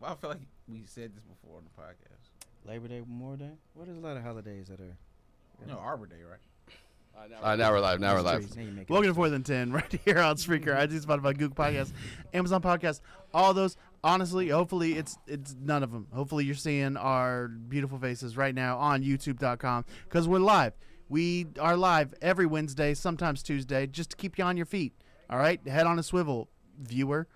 I feel like we said this before on the podcast. Labor Day, Memorial Day. What is a lot of holidays that are? You know, Arbor Day, right? Now we're live. Now we're live. Welcome to 4 than 10 right here on Spreaker, iTunes, Spotify, Google Podcasts, Amazon Podcasts, all those. Honestly, hopefully it's none of them. Hopefully you're seeing our beautiful faces right now on YouTube.com because we're live. We are live every Wednesday, sometimes Tuesday, just to keep you on your feet. All right, head on a swivel, viewer.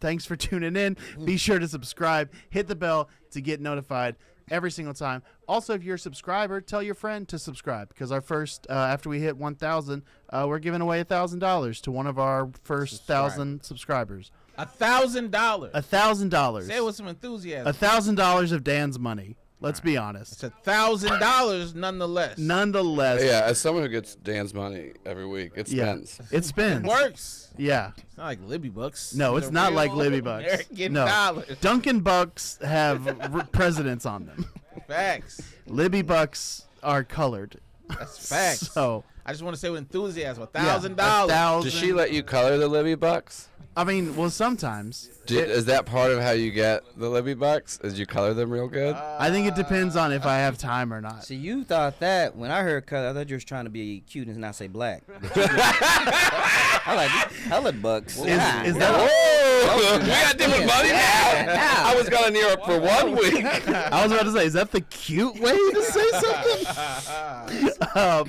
Thanks for tuning in. Be sure to subscribe, hit the bell to get notified every single time. Also, if you're a subscriber, tell your friend to subscribe because our first, after we hit 1,000, we're giving away $1,000 to one of our first 1,000 subscribers. $1,000. $1,000. Say it with some enthusiasm. $1,000 of Dan's money. Let's be honest. It's $1,000 nonetheless. Nonetheless. Yeah, as someone who gets Dan's money every week, it spends. It spins. It works. Yeah. It's not like Libby Bucks. No, it's not like Libby Bucks. American no. dollars. Dunkin' Bucks have presidents on them. Facts. Libby Bucks are colored. That's facts. So I just want to say with enthusiasm, $1,000. Does she let you color the Libby Bucks? I mean, well, sometimes. Is that part of how you get the Libby Bucks? Is you color them real good? I think it depends on if I have time or not. See, you thought that when I heard color, I thought you were trying to be cute and not say black. I like these colored bucks. Is that Whoa! We got different money now. I just got in Europe for 1 week. I was about to say, is that the cute way to say something?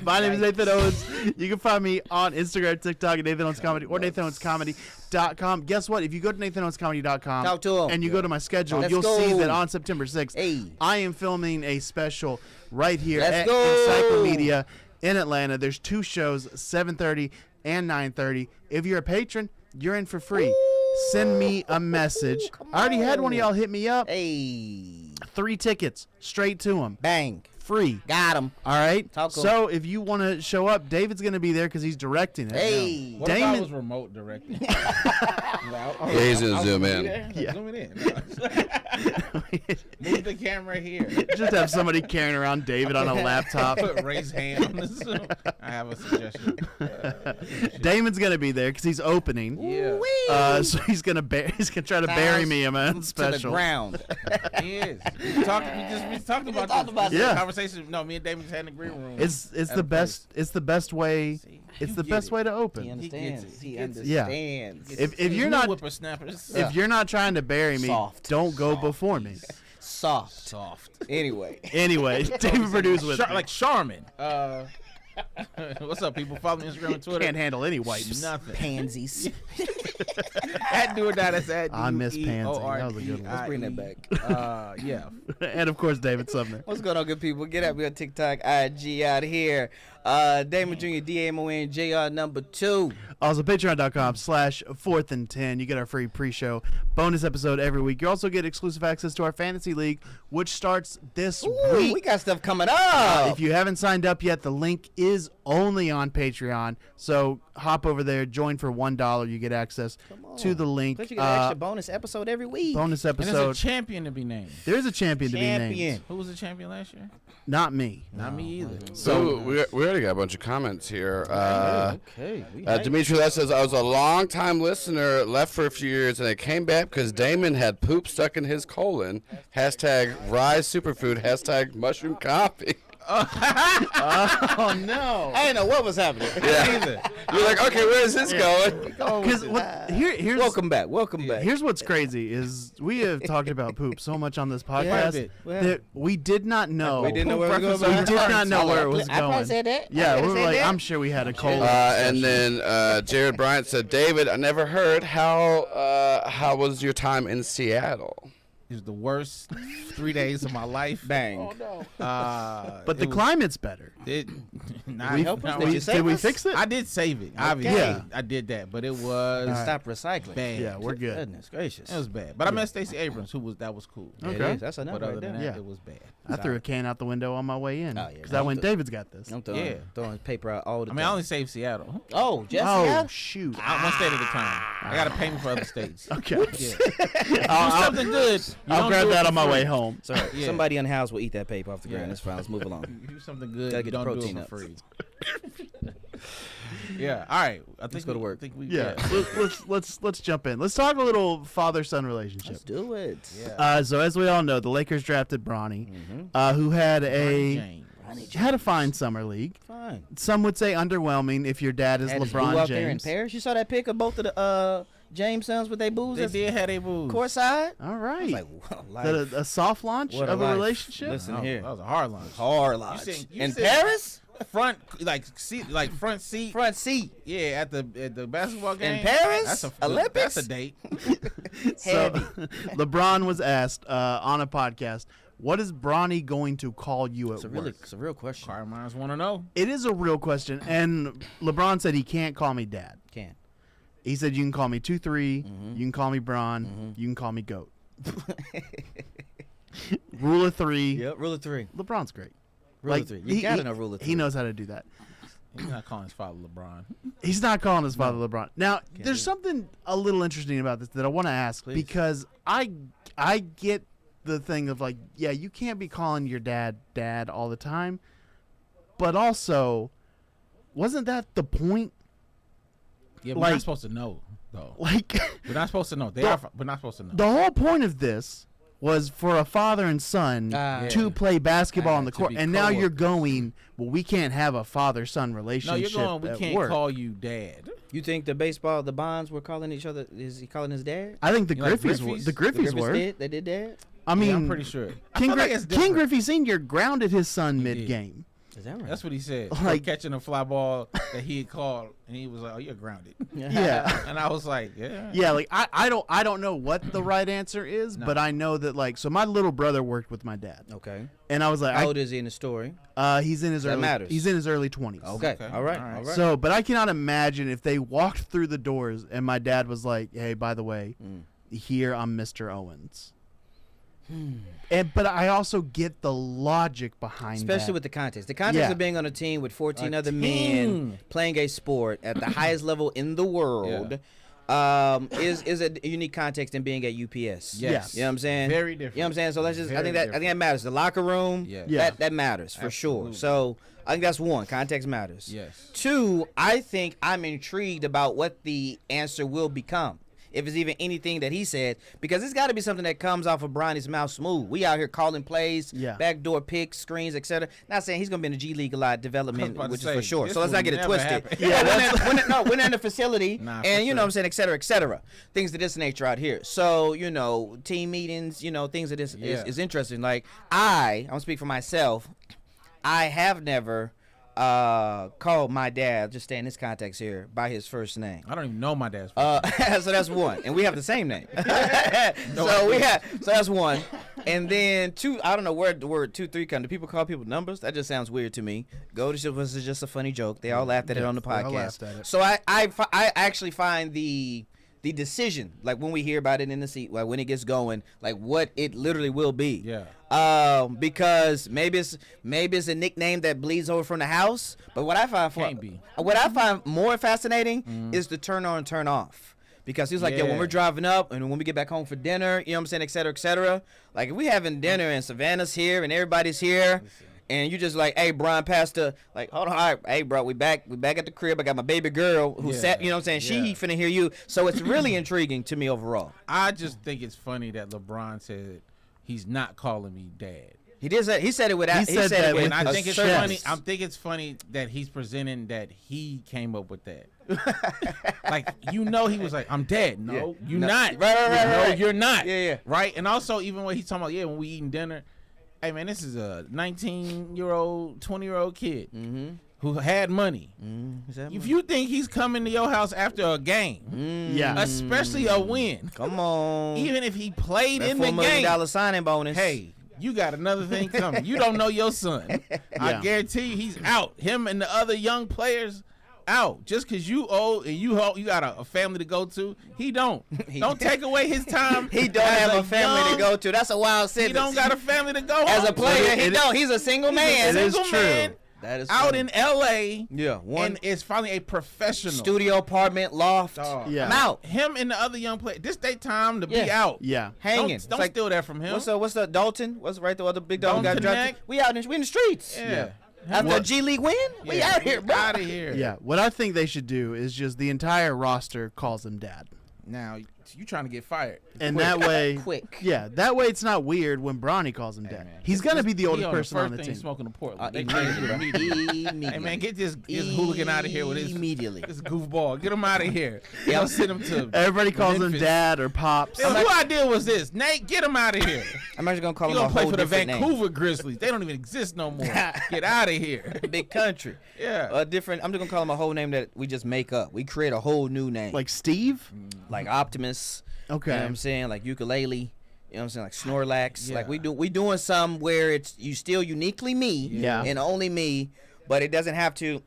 My name is Nathan Owens. You can find me on Instagram, TikTok, at Nathan Owens Comedy or NathanOwensComedy.com. Guess what? If you go to NathanOwensComedy.com Talk to 'em. and you go to my schedule, Let's you'll go. see that on September 6th, Hey. I am filming a special right here Let's at go. Encyclomedia in Atlanta. There's 2 shows, 7:30 and 9:30. If you're a patron, you're in for free. Send me a message. come I already had one of on. y'all hit me up. Hey. 3 tickets straight to them. Bang. Free. Got him. All right. Talk to So if you want to show up, David's going to be there because he's directing it. Hey. What if I Damon- was remote directing? Yeah, he's gonna zoom in. Yeah. Zoom it in. Move the camera here. Just have somebody carrying around David on a laptop. Put raise hand on the Zoom. I have a suggestion. Damon's going to be there because he's opening. Yeah. So he's gonna try to bury me in my own To the special. ground. He is. We talked about talked this. about This this. conversation. No, me and David just had in the green room. It's At the a best. It's the best way. See, It's you the get best it. way to He open. gets understands. it. He He gets it. Yeah. understands. If These you're new not whippersnappers, if you're not trying to bury me, Soft. don't go before me. Soft. soft, Anyway. Anyway, David Perdue's with me. like Charmin. What's up, people? Follow me on Instagram and Twitter. Can't handle any wipes. Nothing. Pansies. At do or die. That's at I miss Pansy. DUEORDIE. That was a good one. Let's bring that back. Yeah. And of course, David Sumner. What's going on, good people? Get at me on TikTok, IG out here. Damon Jr., DAMON, JR number 2. Also, patreon.com/4th and 10. You get our free pre-show bonus episode every week. You also get exclusive access to our fantasy league, which starts this Ooh, week. we got stuff coming up. If you haven't signed up yet, the link is only on Patreon. So hop over there, join for $1. You get access to the link. Plus you get an extra bonus episode every week. Bonus And there's a episode. champion to be named. There's a champion to be Champion. named. Who was the champion last year? Not me. Not me either. So we already got a bunch of comments here. Okay. Dimitri that says I was a long time listener, left for a few years, and I came back because Damon had poop stuck in his colon. Hashtag rise superfood. Hashtag mushroom coffee. Oh no! I didn't know what was happening. Either. You're like, okay, where is this going? Because here's Welcome back. Welcome back. Here's what's crazy is we have talked about poop so much on this podcast bit. that we did not know. We didn't know where it was We going. did not know where it was I probably going. said that. Yeah, I we were said like, that. I'm sure we had a cold. And then Jared Bryant said, David, I never heard how was your time in Seattle? It was the worst 3 days of my life. Bang. but the climate's better. help us? Did you save Did we us? fix it? I did save it. Obviously, Yeah. I did that, but it was Stop recycling. bad. Yeah, we're good. Goodness gracious. It was bad. But I met Stacey Abrams, that was cool. Yeah, it Okay. is. That's enough But right other there. than that, Yeah. it was bad. I threw a can out the window on my way in Oh, yeah. because I went, Don't David's got this. I'm Yeah. throwing paper out all the I time. mean, I only saved Seattle. Oh, Jesse. Oh shoot! One state at a time. I gotta pay me for other states. Okay, Yeah. Do something good. You I'll don't grab do it that for on my free. way home. Sorry, Yeah. somebody in the house will eat that paper off the ground. Yeah. That's fine. Let's move along. You do something good. Gotta You get the don't do protein it for up. free. Yeah. All right. I think go to we- work. I think we, Yeah, let's jump in. Let's talk a little father-son relationship. Let's do it. Yeah. So as we all know, the Lakers drafted Bronny, Mm-hmm. who had James. a fine summer league. Fine. Some would say underwhelming if your dad is Had his boo LeBron out there in James. Paris. You saw that pic of both of the James sons with their boos They at did have a boo. courtside. All I right. was like, wow, Is life. that a soft launch What a of a life. relationship? Listen That here. was a hard lunch. Hard lodge. said- you In said- Paris? Front, front seat. Front seat. Yeah, at the basketball game. Paris? That's a Olympics? That's a date. So Heavy. LeBron was asked on a podcast, "What is Bronny going to call you at work?" It's a real question. Car minds want to know. It is a real question, and LeBron said he can't call me dad. Can. He said you can call me 2-3, Mm-hmm. you can call me Bron, you can call me Goat. Rule of 3. Yep. Rule of 3. LeBron's great. Rule of 3. You gotta know rule of 3. He knows how to do that. He's not calling his father LeBron. He's not calling his father LeBron. Now, there's something a little interesting about this that I want to ask Please. because I get the thing of like, yeah, you can't be calling your dad all the time, but also, wasn't that the point? Yeah, we're Like- not supposed to know though. Like, We're not supposed to know. The- We're not supposed to know. the whole point of this was for a father and son Ah. to play basketball on the To court, be and now you're coworkers. going. Well, we can't have a father-son No, relationship you're going. We at can't work. call you dad. You think the Bonds were calling each other? Is he calling his dad? I think the You like Griffies were. Griffies? The Griffies were. Did? They did that? I Yeah, mean, I'm pretty sure. I King, feel like it's King different. Griffey Sr. grounded his son did. mid-game. Is that right? That's what he said. For Like- catching a fly ball that he had called, and he was like, "Oh, you're grounded." Yeah. And I was like, "Yeah, Yeah, like I don't know what the right answer is, No. but I know that like so my little brother worked with my dad, Okay. and I was like, How old is he in the story? he's in his That early matters. he's in his early 20s. Okay. Okay. All right. All right. All right. So, but I cannot imagine if they walked through the doors and my dad was like, "Hey, by the way, here I'm Mr. Owens." But I also get the logic behind Especially that. with the context. The context Yeah. of being on a team with 14 A other men team. playing a sport at the highest level in the world is a unique context in being at UPS. Yes. You know what I'm saying? Very different. You know what I'm saying? So let's just I Very think that matters. The locker room, Yeah. Yeah. that matters for sure. Absolutely. So I think that's one. Context matters. Yes. Two, I think I'm intrigued about what the answer will become. If it's even anything that he said, because it's got to be something that comes off of Bronny's mouth smooth. We out here calling plays, Yeah. backdoor picks, screens, etc. Not saying he's gonna be in the G League a lot, development, about to which is say, for sure. this So let's will not get it never twisted. happen. Yeah, when in the facility, Nah, for and you know sure. what I'm saying, etc., etc. Things of this nature out here. So team meetings, things of this Yeah. is interesting. Like I'm gonna speak for myself. I have never called my dad, just stay in this context here, by his first name. I don't even know my dad's. So that's one, and we have the same name. So that's one, and then two. I don't know where the word 2, 3 come. Do people call people numbers? That just sounds weird to me. Go to was just a funny joke. They all laughed at it on the they all podcast. laughed at it. So I actually find the decision, like when we hear about it in the seat, like when it gets going, like what it literally will be. Yeah. Because maybe it's a nickname that bleeds over from the house. But what I find more fascinating is the turn on, turn off. Because he's like, yeah, when Yeah. we're driving up and when we get back home for dinner, you know what I'm saying, et cetera, et cetera. Like if we having dinner and Savannah's here and everybody's here. And you just like, hey, Brian, Pastor, like, hold on, all right, hey, bro, we back at the crib. I got my baby girl who Yeah. sat, you know what I'm saying? She Yeah. finna hear you. So it's really intriguing to me overall. I just think it's funny that LeBron said he's not calling me dad. He did say, he said it without, He said that it with And I a think it's chest. funny. I think it's funny that he's presenting that he came up with that. Like he was like, I'm dead. No, you're No. not. Right. No, you're not. Yeah. Right. And also even when he's talking about when we eating dinner, hey man, this is a 19-year-old, 20-year-old kid who had money. If you think he's coming to your house after a game, Yeah. especially a win, Come on. even if he played That in the $4 million game, signing bonus. hey, you got another thing coming. You don't know your son. I Yeah. guarantee you he's out. Him and the other young players out. Just because you old and you got a family to go to, he don't. Don't take away his time. He don't as have a family to young- go to. That's a wild sentence. He don't got a family to go As home a player, to. he don't. He's a single man. It is Single true. man That is out true. in L.A. Yeah, one and it's finally a professional studio apartment loft. Dog. Yeah. I'm out. Him and the other young player. This they time to be Yeah. out. Yeah. Hanging. Don't It's like, steal that from him. what's the Dalton? What's right the other big dog who got Dalton drafted? Knecht? We out in the streets. Yeah. After a G League win, we out here, bro. Out of here. Yeah. What I think they should do is just the entire roster calls him dad. Now you trying to get fired? And that way, Quick. yeah, that way it's not weird when Bronny calls him dad. man. He's gonna be the He oldest on person the on first the thing team. smoking a Portland. They Immediately, changed it bro. immediately. Hey man, get this hooligan out of here with his Immediately. this goofball. Get him out of here. Yeah. Y'all send him to. Everybody calls him Memphis. dad or pops. Hey, who idea was this? Nate, get him out of here. I'm actually gonna call You him a gonna play whole for the different Vancouver Grizzlies? They don't even exist no more. Get out of here. name. Big country. Yeah. A different. I'm just gonna call him a whole name that we just make up. We create a whole new name, Like Steve? like Optimus. Okay. You know what I'm saying? Like ukulele. You know what I'm saying? Like Snorlax. Yeah. Like we doing some where it's you still uniquely me Yeah. and only me, but it doesn't have to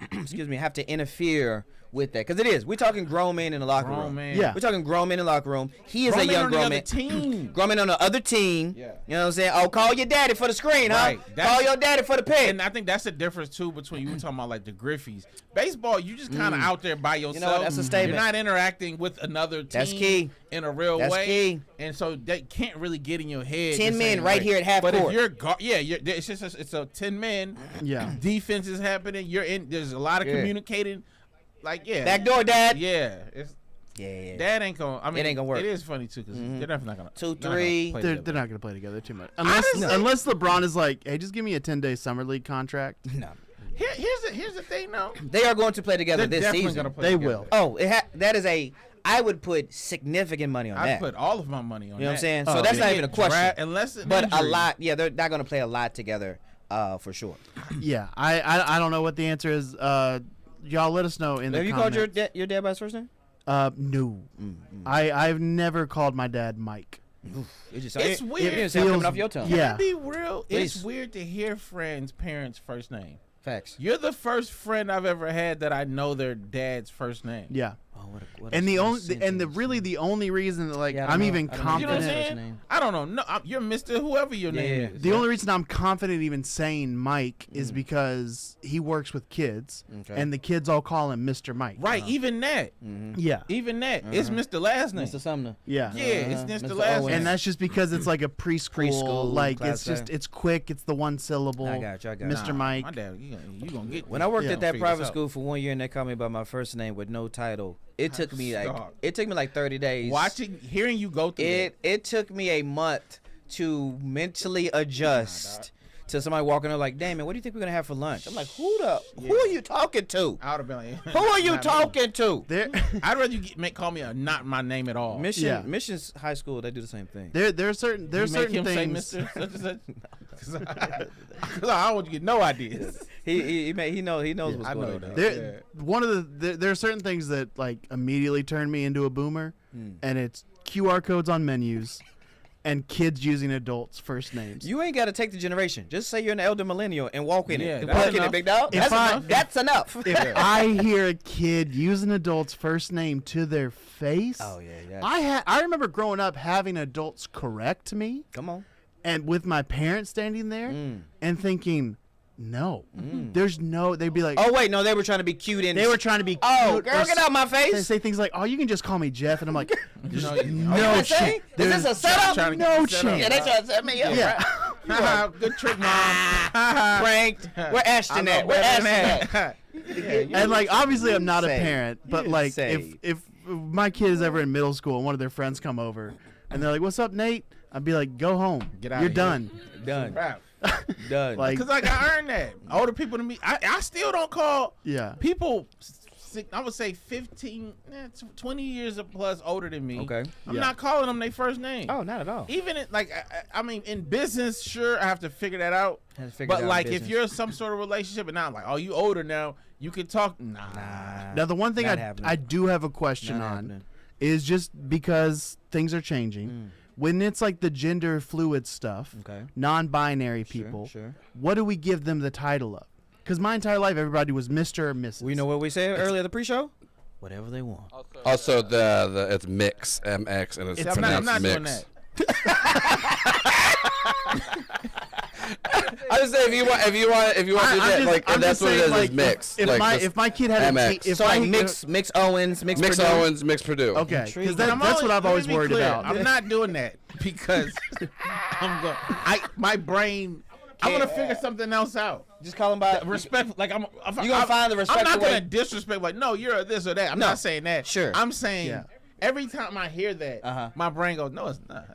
have to interfere with that. Because it is. We're talking grown men in the locker Grown room. man. Yeah. We're talking grown men in the locker room. He is Grown a man young on the grown other man. team. Grown man on the other team. Yeah. You know what I'm saying? Oh, call your daddy for the screen, Right. huh? That's- Call your daddy for the pick. And I think that's the difference too between you were talking about like the Griffies. Baseball, you just kind of out there by yourself. You know what? That's a statement. You're not interacting with another team. That's key. In a real That's way. key. And so they can't really get in your head. 10 just men saying, right like- here at half But court. if you're it's just it's a 10 men. Yeah. Defense is happening. You're in. There's a lot of Yeah. communicating. Like Backdoor dad. Yeah. It's Yeah. Dad ain't gonna. I mean, It ain't gonna work. It is funny too because they're definitely not gonna. 2, they're not 3. gonna play They're together. not gonna play together too much Honestly- unless LeBron is like, hey, just give me a 10-day summer league contract. No. Here's the thing though. They are going to play together They're this definitely season. gonna play They together. will. Oh, that is a. I would put significant money on I that. put all of my money on that. You know what I'm saying? Oh, So that's yeah. not even a question. Unless an But a injury. lot, yeah, they're not going to play a lot together, for sure. Yeah, I don't know what the answer is. Y'all let us know in the Have you comments. called your dad by his first name? No. I've never called my dad Mike. It just, It's weird. It Feels- coming off your tongue. yeah. To be real, it's Please. weird to hear friends' parents' first name. Facts. You're the first friend I've ever had that I know their dad's first name. Yeah. Oh, what a And the nice only and the sentence. really the only reason that like Yeah, I don't I'm know. even I don't know. You know what I'm Confident. confident. First saying? name. I don't know. No, you're Mr. Whoever your name Yeah. is. The only reason I'm confident even saying Mike is Mm. because he works with kids, Okay. and the kids all call him Mr. Mike. Right, even that. Yeah. Even that. It's Mr. Last name. Mr. Sumner. Yeah. Yeah, it's Mr. Mr. Last Owens. name. And that's just because it's like a preschool, Preschool like class it's just A. it's quick, it's the one syllable. I got you. Mr. Mike. My dad, you gonna get When I worked Yeah. at that Figure private this out. school for 1 year and they called me by my first name with no title, it took me Stop. like 30 days. hearing you go through It took me a month to mentally adjust to somebody walking up like, Damon, what do you think we're gonna have for lunch? I'm like, who are you talking to? that, I would have been like, Who are you not me. talking to? There, I'd rather you call me not my name at all. Yeah. Missions High School, they do the same thing. there are certain You make certain him things. say Mr. such and such. Because I don't want you to get no ideas. He knows what's I going know on. that. There, one of there are certain things that like immediately turn me into a boomer, and it's QR codes on menus, and kids using adults' first names. You ain't got to take the generation. Just say you're an elder millennial and walk in Yeah, it. that's Walk in enough. it, big dog. If That's enough. If I hear a kid use an adult's first name to their face, Oh yeah. I remember growing up having adults correct me, Come on. and with my parents standing there and thinking, no, there's no. They'd be like, Oh wait, no, they were trying to be cute and they were trying to be. Oh, cute girl, or get out my They face. say things like, "Oh, you can just call me Jeff," and I'm like, No, "No What say? chance. Is this a setup? trying to get No you set up. chance." Yeah, they trying to set me up. Yeah. Good trick, mom. Pranked. Where Ashton at? Where Ashton at? And like, obviously, I'm not a Say. parent, but You like, say. if my kid is ever in middle school and one of their friends come over and they're like, "What's up, Nate?" I'd be like, "Go home. Get outta You're here." done." Done. Crap. Done. Like, Because I earned that. Older people than me, I still don't call yeah. people. I would say 15, 20 years or plus older than me. Okay. I'm Yeah. not calling them their first name. Oh, not at all. Even I mean, in business, sure, I have to figure that out. Had to figure it But out in like, if business. you're some sort of relationship and now I'm like, oh, you older now, you can talk. Nah. Now, the one thing Not I happening. do have a question Not on happening. is just because things are changing. Mm. When it's like the gender fluid stuff, Okay. non-binary Sure, people, Sure. what do we give them the title of? Because my entire life, everybody was Mr. or Mrs. We know what we said earlier the pre-show. Whatever they want. Also, the it's mix MX and it's I'm not pronounced doing mix. that. I just say if you want to do that, like I'm that's just what it saying, is. like, is mix. If like my just if my kid had a MX. if So I like mix Owens, mix mix Purdue. Owens, mix Purdue. okay, because Intriguing. that's what I've always let me be worried clear. about. I'm not doing that because my brain. I'm gonna figure something else out. Just call him by Respect, like I'm. You gonna find the I'm respectful not gonna way- disrespect. Like, no, you're a this or that. I'm No. not saying that. Sure. I'm saying Yeah. every time I hear that, Uh-huh. my brain goes, no, it's not.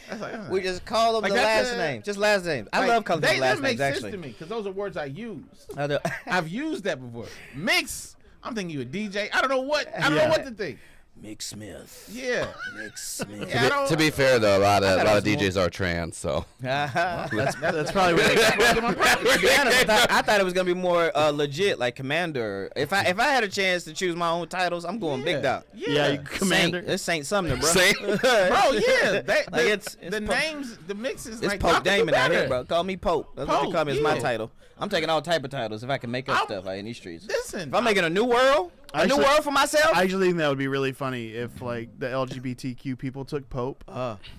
That's like, We just call them Like the that's last a- name. Just last name. I like, love calling them that last makes names sense to actually. me because those are words I use. I do. I've used that before. Mix. I'm thinking you a DJ. I don't know what. I don't Yeah. know what to think. Mick Smith. Yeah. Mick Smith. Yeah, I don't- To be fair though, a lot thought it of was DJs are trans, so That's probably what To be honest, I thought it was gonna be more legit, like Commander. If I had a chance to choose my own titles, I'm going Big Dog. Yeah, you Commander. Saint, it's Saint Sumner, bro. Saint. Bro, yeah. Like, it's the Pope. names, the mixes. It's like, y'all Pope can do Damon out here, better. bro. Call me Pope. That's what they Pope, call me. It's my yeah. title. I'm taking all type of titles if I can make up I'm- stuff out in these streets. Listen. If I'm making a new world, a new Actually- world for myself. I actually think that would be really funny if like the LGBTQ people took Pope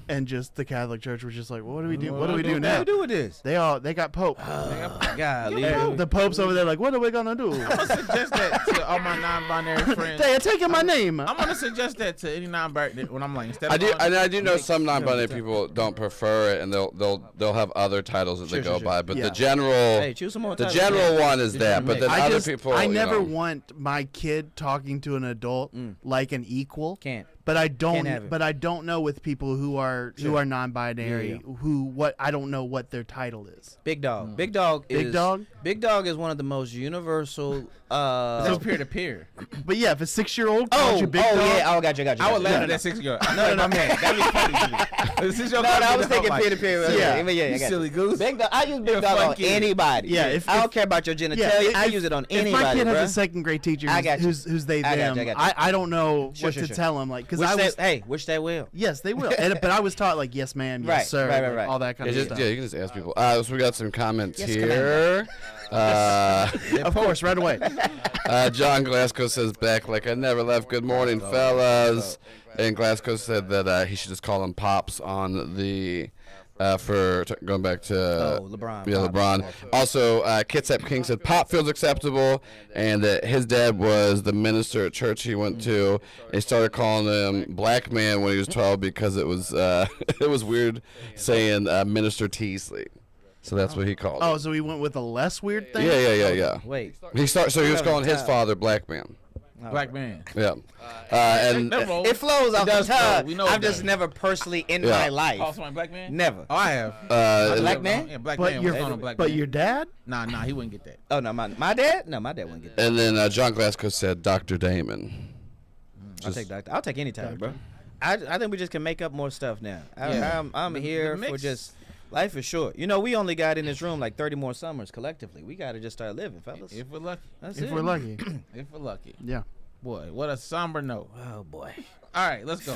and just the Catholic Church was just like, well, what do we do? What do we do What now? do we do with this? They got Pope. God, And the Pope's over there like, what are we gonna do? I'm gonna suggest that to all my non-binary friends. They are taking my name. I'm gonna suggest that to any non-binary when I'm like instead I of do calling- I do know make- some non-binary you know, people don't prefer it, and they'll have other titles that they go by. But Yeah. the general Hey, choose some more the titles. general one is Just that. a But mix. then I other just people, I you never know. want my kid kid talking to an adult like an equal. Can't. But I Can't have don't. it. But I don't know with people who are non-binary. I don't know what their title is. Big Dog. Big Dog is Big Dog? Big Dog is one of the most universal. That's peer to peer. But yeah, if a 6-year-old calls you big dog, yeah. Oh, got you. I would laugh at that 6-year-old. No, my man. That'd be funny to me. This is your I was thinking peer to peer. Yeah. I You got you. silly goose. Big Dog. I use You're Big a Dog fun on kid. anybody. Yeah, I don't care about your genitalia. I use it on anybody. If my kid bruh. has a second grade teacher I got you. who's they I got them, you, I got you. I don't know Sure, what sure, to sure. tell them. Like, because I was Wish they will. yes, they will. But I was taught like yes, ma'am, yes, Right, sir, right, like, right. all that kind Yeah, of stuff. you can just ask people. So we got some comments Yes, here. Of course, right away. John Glasgow says back like I never left. Good morning, fellas. And Glasgow said that he should just call him Pops on the going back to LeBron. Yeah, Pops. LeBron. Also, Kitsap King said Pop feels acceptable, and that his dad was the minister at church he went to. They started calling him Black Man when he was 12 because it was it was weird saying Minister Teasley. So that's what he called. Oh, so he went with a less weird thing. Yeah. Wait. So he was calling his father Black Man. Black man. Yeah. And It flows off the does flow. tongue. We know I've it just does. never personally in Yeah. my life. Call somebody black man? Never. Oh, I have. Black man? Yeah, black But man. your was on a black but man. your dad? Nah, he wouldn't get that. Oh no, my dad? No, my dad wouldn't get that. and then John Glasgow said Dr. Damon. I'll take doctor. I'll take any time, bro. I think we just can make up more stuff now. Yeah. I'm here the for mix. just life is short. You know, we only got in this room like 30 more summers collectively. We got to just start living, fellas. If we're lucky. That's If it. we're lucky. If we're lucky. Yeah. Boy, what a somber note. Oh boy. All right, let's go.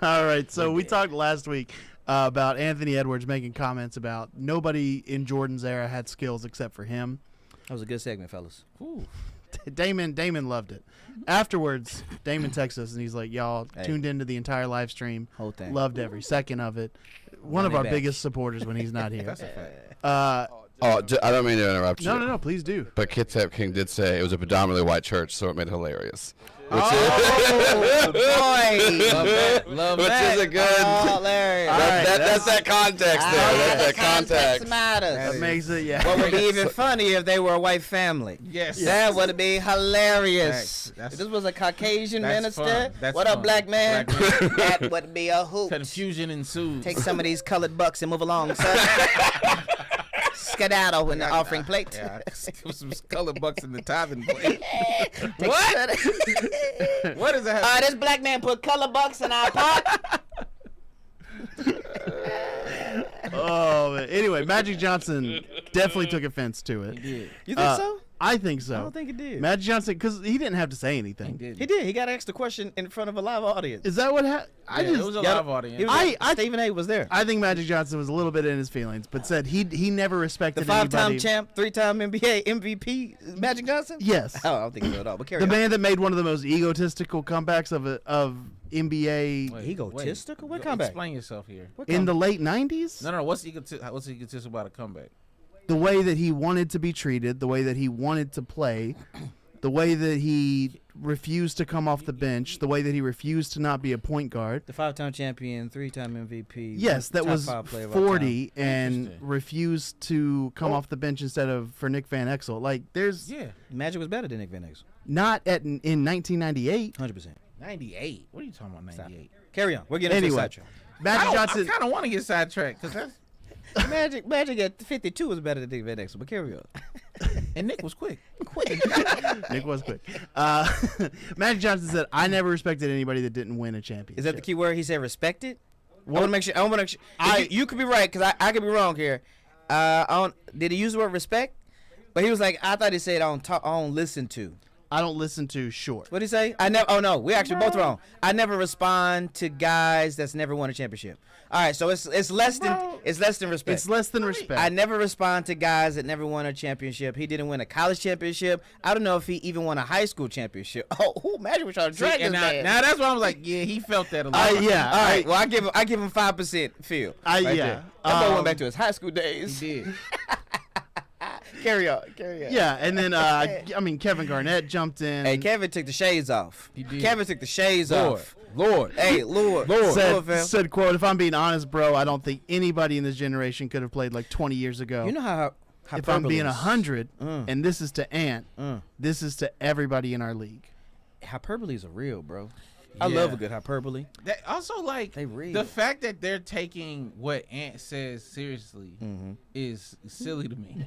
All right. So we talked last week about Anthony Edwards making comments about nobody in Jordan's era had skills except for him. That was a good segment, fellas. Ooh. Damon loved it. Afterwards, Damon texts us and he's like, "Y'all Hey. tuned into the entire live stream, Whole thing. loved every second of it. One Run of it our back. biggest supporters when he's not here." That's a fact. I don't mean to interrupt you. No, please do. But Kitsap King did say it was a predominantly white church, so it made it hilarious. Oh boy. Love that. Love Which that. is a good. Oh, Larry. That's that context there. That's that context. matters. That makes it, yeah. What would be even funnier if they were a white family? Yes. That would be hilarious. That's- If this was a Caucasian that's minister, fun. That's what up, fun. black man? Black man. That would be a hoot. Confusion ensues. Take some of these colored bucks and move along, sir. Skedaddle in the offering plate. Yeah, give some colored bucks in the tithing plate. What? What is that? This black man put color bucks in our pot. Oh, man. Anyway, Magic Johnson definitely took offense to it. did. You think so? I think so. I don't think he did. Magic Johnson, because he didn't have to say anything. He did. He got asked a question in front of a live audience. Is that what happened? It was a live audience. He was Stephen A. was there. I think Magic Johnson was a little bit in his feelings, but said he never respected The 5-time anybody. champ, 3-time NBA MVP, Magic Johnson? Yes. Oh, I don't think so at all. But carry The on. man that made one of the most egotistical comebacks of NBA Wait, Egotistical? What wait. comeback? Explain yourself here. What in the comeback? late 90s. No. What's egotistical about a comeback? The way that he wanted to be treated, the way that he wanted to play, the way that he refused to come off the bench, the way that he refused to not be a point guard. The 5-time champion, 3-time MVP. Yes, that top was 5 player of all 40 and Interesting. refused to come off the bench instead of for Nick Van Exel. Like there's Yeah. time. Magic was better than Nick Van Exel. not in 1998. 100%. 98. What are you talking about? 98. Carry on. We're getting into Anyway, sidetrack. Magic I Johnson. kind of want to get sidetracked because that's Magic at 52 was better than Nick Van Exel, but carry on. and Nick was quick. Nick was quick. Magic Johnson said, "I never respected anybody that didn't win a championship." Is that the key word? He said respected? I want to make sure. You could be right because I could be wrong here. Did he use the word respect? But he was like, I thought he said I don't listen to. I don't listen to short. What did he say? I never. Oh no, we actually both wrong. I never respond to guys that's never won a championship. All right, so it's less than respect. It's less than respect. I never respond to guys that never won a championship. He didn't win a college championship. I don't know if he even won a high school championship. Oh, Magic was trying to drag this And man. now that's why I was like, yeah, he felt that a lot. Yeah. All right. Well, I give him 5% feel. Yeah. There. That boy went back to his high school days. He did. Carry on. Yeah, and then Kevin Garnett jumped in. Hey, Kevin took the shades off. He did. Kevin took the shades Lord. off. Lord. Hey, Lord. said, quote, "If I'm being honest, bro, I don't think anybody in this generation could have played like 20 years ago." You know how if I'm being Hyperboles. 100, and this is to Ant, this is to everybody in our league. Hyperboles are real, bro. I Yeah. love a good hyperbole. That also, like, They real. the fact that they're taking what Ant says seriously is silly to me.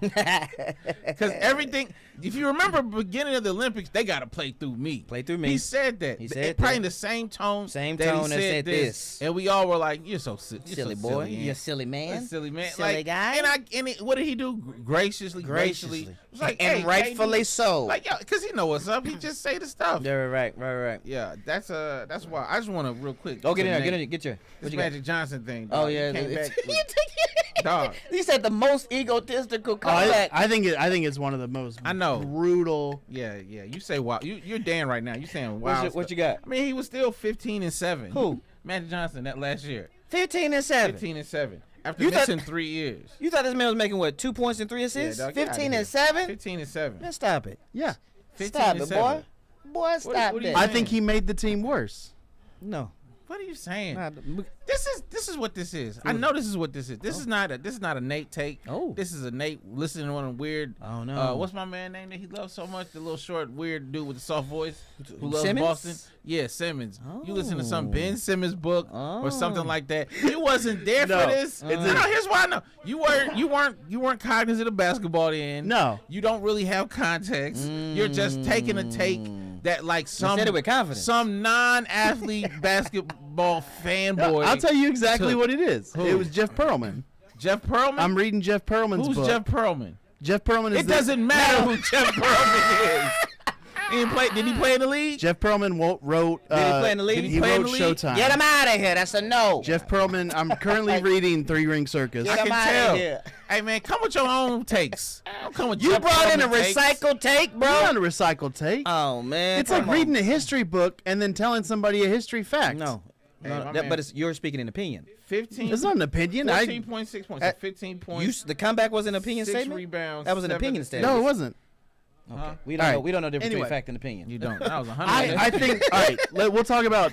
Because everything, if you remember beginning of the Olympics, they got to play through me. Play through me. He said that. He said probably that. in the same tone. Same that he tone that said this. And we all were like, you're so silly. You're Silly so boy. Silly, You're Ant. silly man. That's silly man. Silly like, guy. What did he do? Graciously. Graciously. It was like, And hey, rightfully KD. so. Like, yo, because he know what's up. He just say the stuff. Yeah, right. Yeah, that's why I just want to real quick. Oh, get in to there. Nate. Get your. This What you got? Magic Johnson thing. Oh dog. yeah. He came back You with- dog. He said the most egotistical Oh, comeback. I think it's one of the most I know. brutal. Yeah. You say wow. You're Dan right now. You saying wow. What you got? I mean, he was still 15-7. Who? Magic Johnson that last year. 15-7. 15-7. After You thought- missing 3 years. You thought this man was making what? 2 points and 3 assists? dog, get outta 15-7. 15-7. Man, stop it. Yeah, Stop it, 15-7. boy. Boy, stop what do you that. I Man. think he made the team worse. No. What are you saying? Nah, This is what this is. I know this is what this is. This is not a Nate take. Oh. This is a Nate listening to one of them weird. Oh, no. What's my man name that he loves so much? The little short weird dude with the soft voice who loves Simmons? Boston. Yeah, Simmons. You listen to some Oh. Ben Simmons book or something Oh. like that. You wasn't there No. for this. It's No, here's why I know. You weren't cognizant of basketball then. No. You don't really have context. You're just taking a take that like some said it with confidence. some non-athlete basketball fanboy. I'll tell you exactly took. what it is. Who? It was Jeff Pearlman. Jeff Pearlman. I'm reading Jeff Pearlman's Who's book. Jeff Pearlman? Jeff Pearlman is It doesn't matter who Jeff Pearlman is. Did he play in the league? Jeff Pearlman wrote. Did he play in the league? Did he He play in wrote the league? Showtime. Get him out of here. That's a no. Jeff Pearlman. I'm currently reading Three Ring Circus. I Get can him outta tell. here. Hey man, come with your own takes. Don't come with You Jeff brought in a Pearlman takes. recycled take, Bro, bro. not a recycled take. Oh, man. It's like come on. reading a history book and then telling somebody a history fact. No. Hey, No, my that, man. but it's, you're speaking an opinion. 15. It's not an opinion. 14.6 points. Uh, 15 You, points. the comeback was an opinion 6 statement? rebounds. That was an 7 opinion statement. No, it wasn't. Okay. Huh? We don't All know. right. We don't know the difference Anyway. between fact and opinion. You don't. That was 100. I think. All right, we'll talk about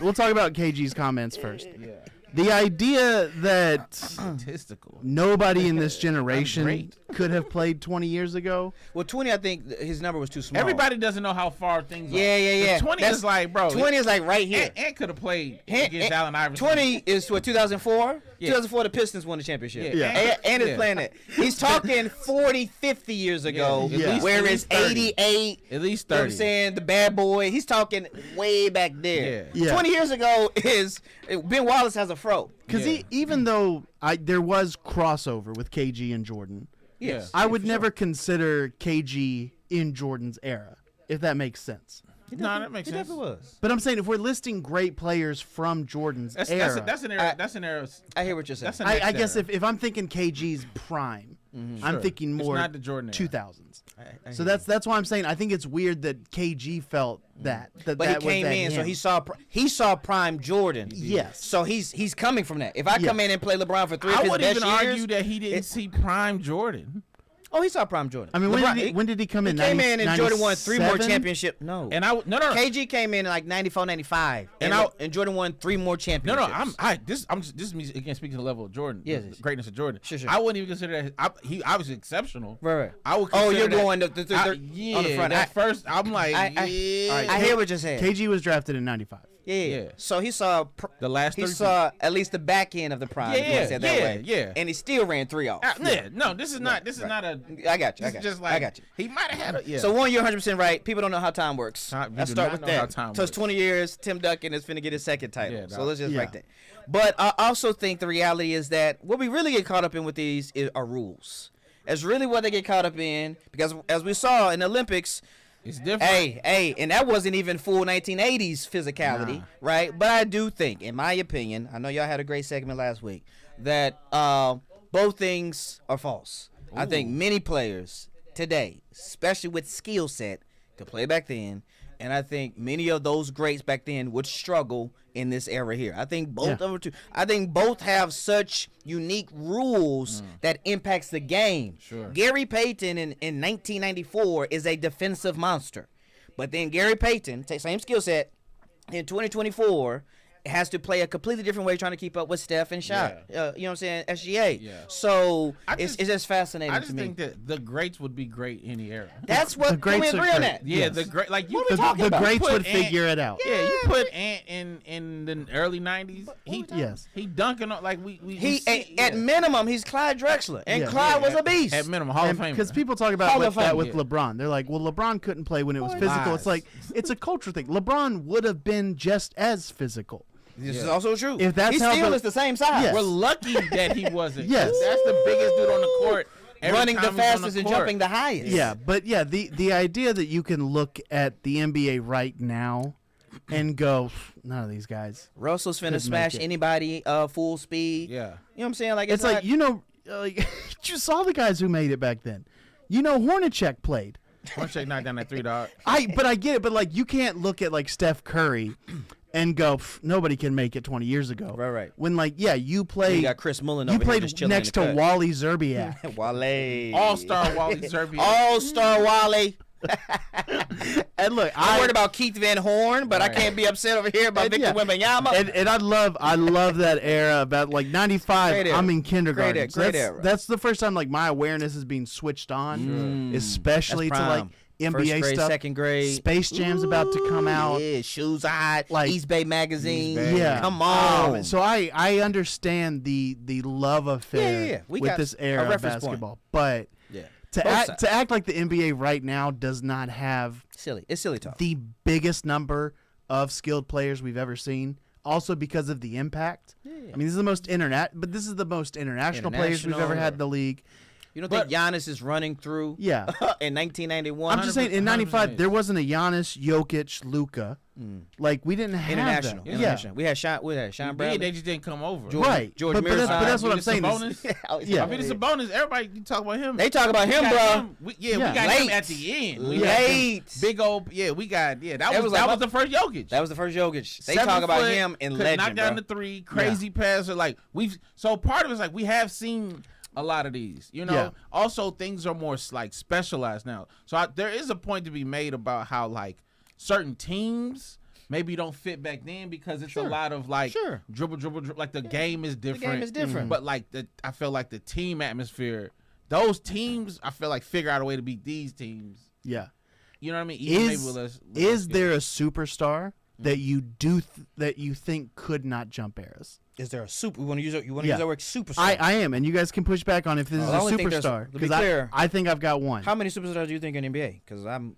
KG's comments first. Yeah. The idea that Statistical. nobody in this generation great. could have played 20 years ago. Well, 20, I think his number was too small. Everybody doesn't know how far things are. Yeah. 20 That's- is like, bro. 20 is like right here. Ant could have played Ant- against Allen Iverson. 20 is what, 2004? Yeah. 2004, the Pistons won the championship. Yeah. And is Yeah. playing it. He's talking 40, 50 years ago, at least- whereas at least 30. 88, At least you know what 30. I'm saying, the bad boy, he's talking way back there. Yeah. 20 years ago is, Ben Wallace has a fro. Because Yeah. even though there was crossover with KG and Jordan, Yes. I would never consider KG in Jordan's era, if that makes sense. No, that makes It sense. definitely was. But I'm saying if we're listing great players from Jordan's That's era, that's an era. That's an era. I hear what you're saying. That's an I guess if I'm thinking KG's prime, I'm Sure. thinking It's more not the Jordan era. 2000s. I So hear that's why I'm saying I think it's weird that KG felt that. That But that he came was that in, so him. he saw prime Jordan. Yes. So he's coming from that. If I come Yes. in and play LeBron for 3 of I his would best even years, argue that he didn't see prime Jordan. oh, he saw prime Jordan. I mean, LeBron- when did he come he in? came in and Jordan won 3 more 97? championships. No. And no. KG came in like 94, 95. And And Jordan won 3 more No, championships. this is me again speaking to the level of Jordan. Yes, the yes. greatness of Jordan. Sure. I wouldn't even consider that. He obviously exceptional. Right. I would. Oh, consider you're that- going I- on yeah. the front. At first, I'm like, I yeah. hear what you're saying. KG was drafted in 95. Yeah. Yeah. So he saw The last he 30 saw at least the back end of the prime. if you wanna say it that Yeah, way. yeah. And he still ran 3 off. Yeah, no, this is not. This is not a. I got you. This I got is you. just like I got you. He might have had a. Yeah. So one, you're 100% right. People don't know how time works. We Let's do start not with know how that. time So it's works. 20 years. Tim Duncan is finna get his second title. Yeah, so dog. let's just Yeah. write that. But I also think the reality is that what we really get caught up in with these are rules. That's really what they get caught up in, because as we saw in the Olympics, it's different. hey, and that wasn't even full 1980s physicality, Nah. right? But I do think, in my opinion, I know y'all had a great segment last week, that both things are false. I think many players today, especially with skill set, could play back then, and I think many of those greats back then would struggle in this era here. I think both of them too. I think both have such unique rules that impacts the game. Sure. Gary Payton in 1994 is a defensive monster. But then Gary Payton, same skill set, in 2024, has to play a completely different way trying to keep up with Steph and Shot. You know what I'm saying? SGA. Yeah. So just- it's just fascinating I to just me. think that the greats would be great any era. That's what The can we greats are agree on great. that? Yeah, Yes. the great like you. What are we The, talking the about? greats Put would Ant- figure it out. Yeah, you put Ant in the early '90s. Yes. He dunking on like we He see, at minimum he's Clyde Drexler, and Yeah. Clyde was a beast. at minimum Hall of Famer. Because people talk about Hall with of that Fame, with yeah. LeBron. They're like, well, LeBron couldn't play when it was Boy, physical. lies. It's like, it's a culture thing. LeBron would have been just as physical. This is Yeah. also true. If that's he how still the- is the same size. Yes. We're lucky that he wasn't. Yes. That's the biggest dude on the court. Every Running the time he's on fastest and court. jumping the highest. Yeah, but yeah, the idea that you can look at the NBA right now and go, none of these guys. Russell's finna Couldn't smash make it. anybody full speed. Yeah. You know what I'm saying? Like It's not, like, you saw the guys who made it back then. Hornacek played. One check knocked down that 3 dog. I get it, but like you can't look at like Steph Curry and go, nobody can make it 20 years ago. Right. When like, yeah, you you played, got Chris Mullen you over here played just chilling next to in the cut. Wally Zerbiak. Wale. All-star Wally Zerbiak. All-star Wally. And look, I'm worried about Keith Van Horn, but I can't be upset over here about And, Victor yeah. Wembanyama. and I love that era about like 95. Great era. I'm in kindergarten. Great So era. that's the first time like my awareness is being switched on, especially to That's like prime. NBA First grade, stuff. second grade. Space Jam's about to come out. Yeah, Shoes Hot, Like- East Bay Magazine. East Bay. Yeah, Come on. So I understand the love affair Yeah. We with got this a era of reference point. basketball, but Yeah. to Both act sides. to act like the NBA right now does not have Silly. It's silly talk. the biggest number of skilled players we've ever seen. Also because of the impact. I mean, this is the most international players we've ever had in the league. You don't think Giannis is running through Yeah. in 1991? I'm just saying, in 95, there wasn't a Giannis, Jokic, Luka. Like, we didn't have International. that. International. We had Sean Yeah, Bradley. they just didn't come over. George- Right. George but Mears. that's what I'm Arvidas saying. is- Sabonis. Yeah. I mean, it's a bonus. Everybody you talk about him. They talk about We him, got bro. him. We Yeah. got him Late. at the end. We Late. got him. Big old, we got, that That was was like the first Jokic. That was the first Jokic. They 7 talk about foot, him in could legend, knock down bro. the 3, crazy passer. Like so part of it's like we have seen a lot of these, Yeah. Also, things are more like specialized now. So there is a point to be made about how like certain teams maybe don't fit back then because it's a lot of like dribble. Like the game is different. game is different. But like I feel like the team atmosphere, those teams, I feel like figure out a way to beat these teams. Yeah. You know what I mean? Even maybe Is, with less is skill. there a superstar that you that you think could not jump eras? Is there a super? You want to use Yeah. that word superstar? I am, and you guys can push back on if this is I a only think there's- superstar. to be clear, I think I've got one. How many superstars do you think in the NBA? Because I'm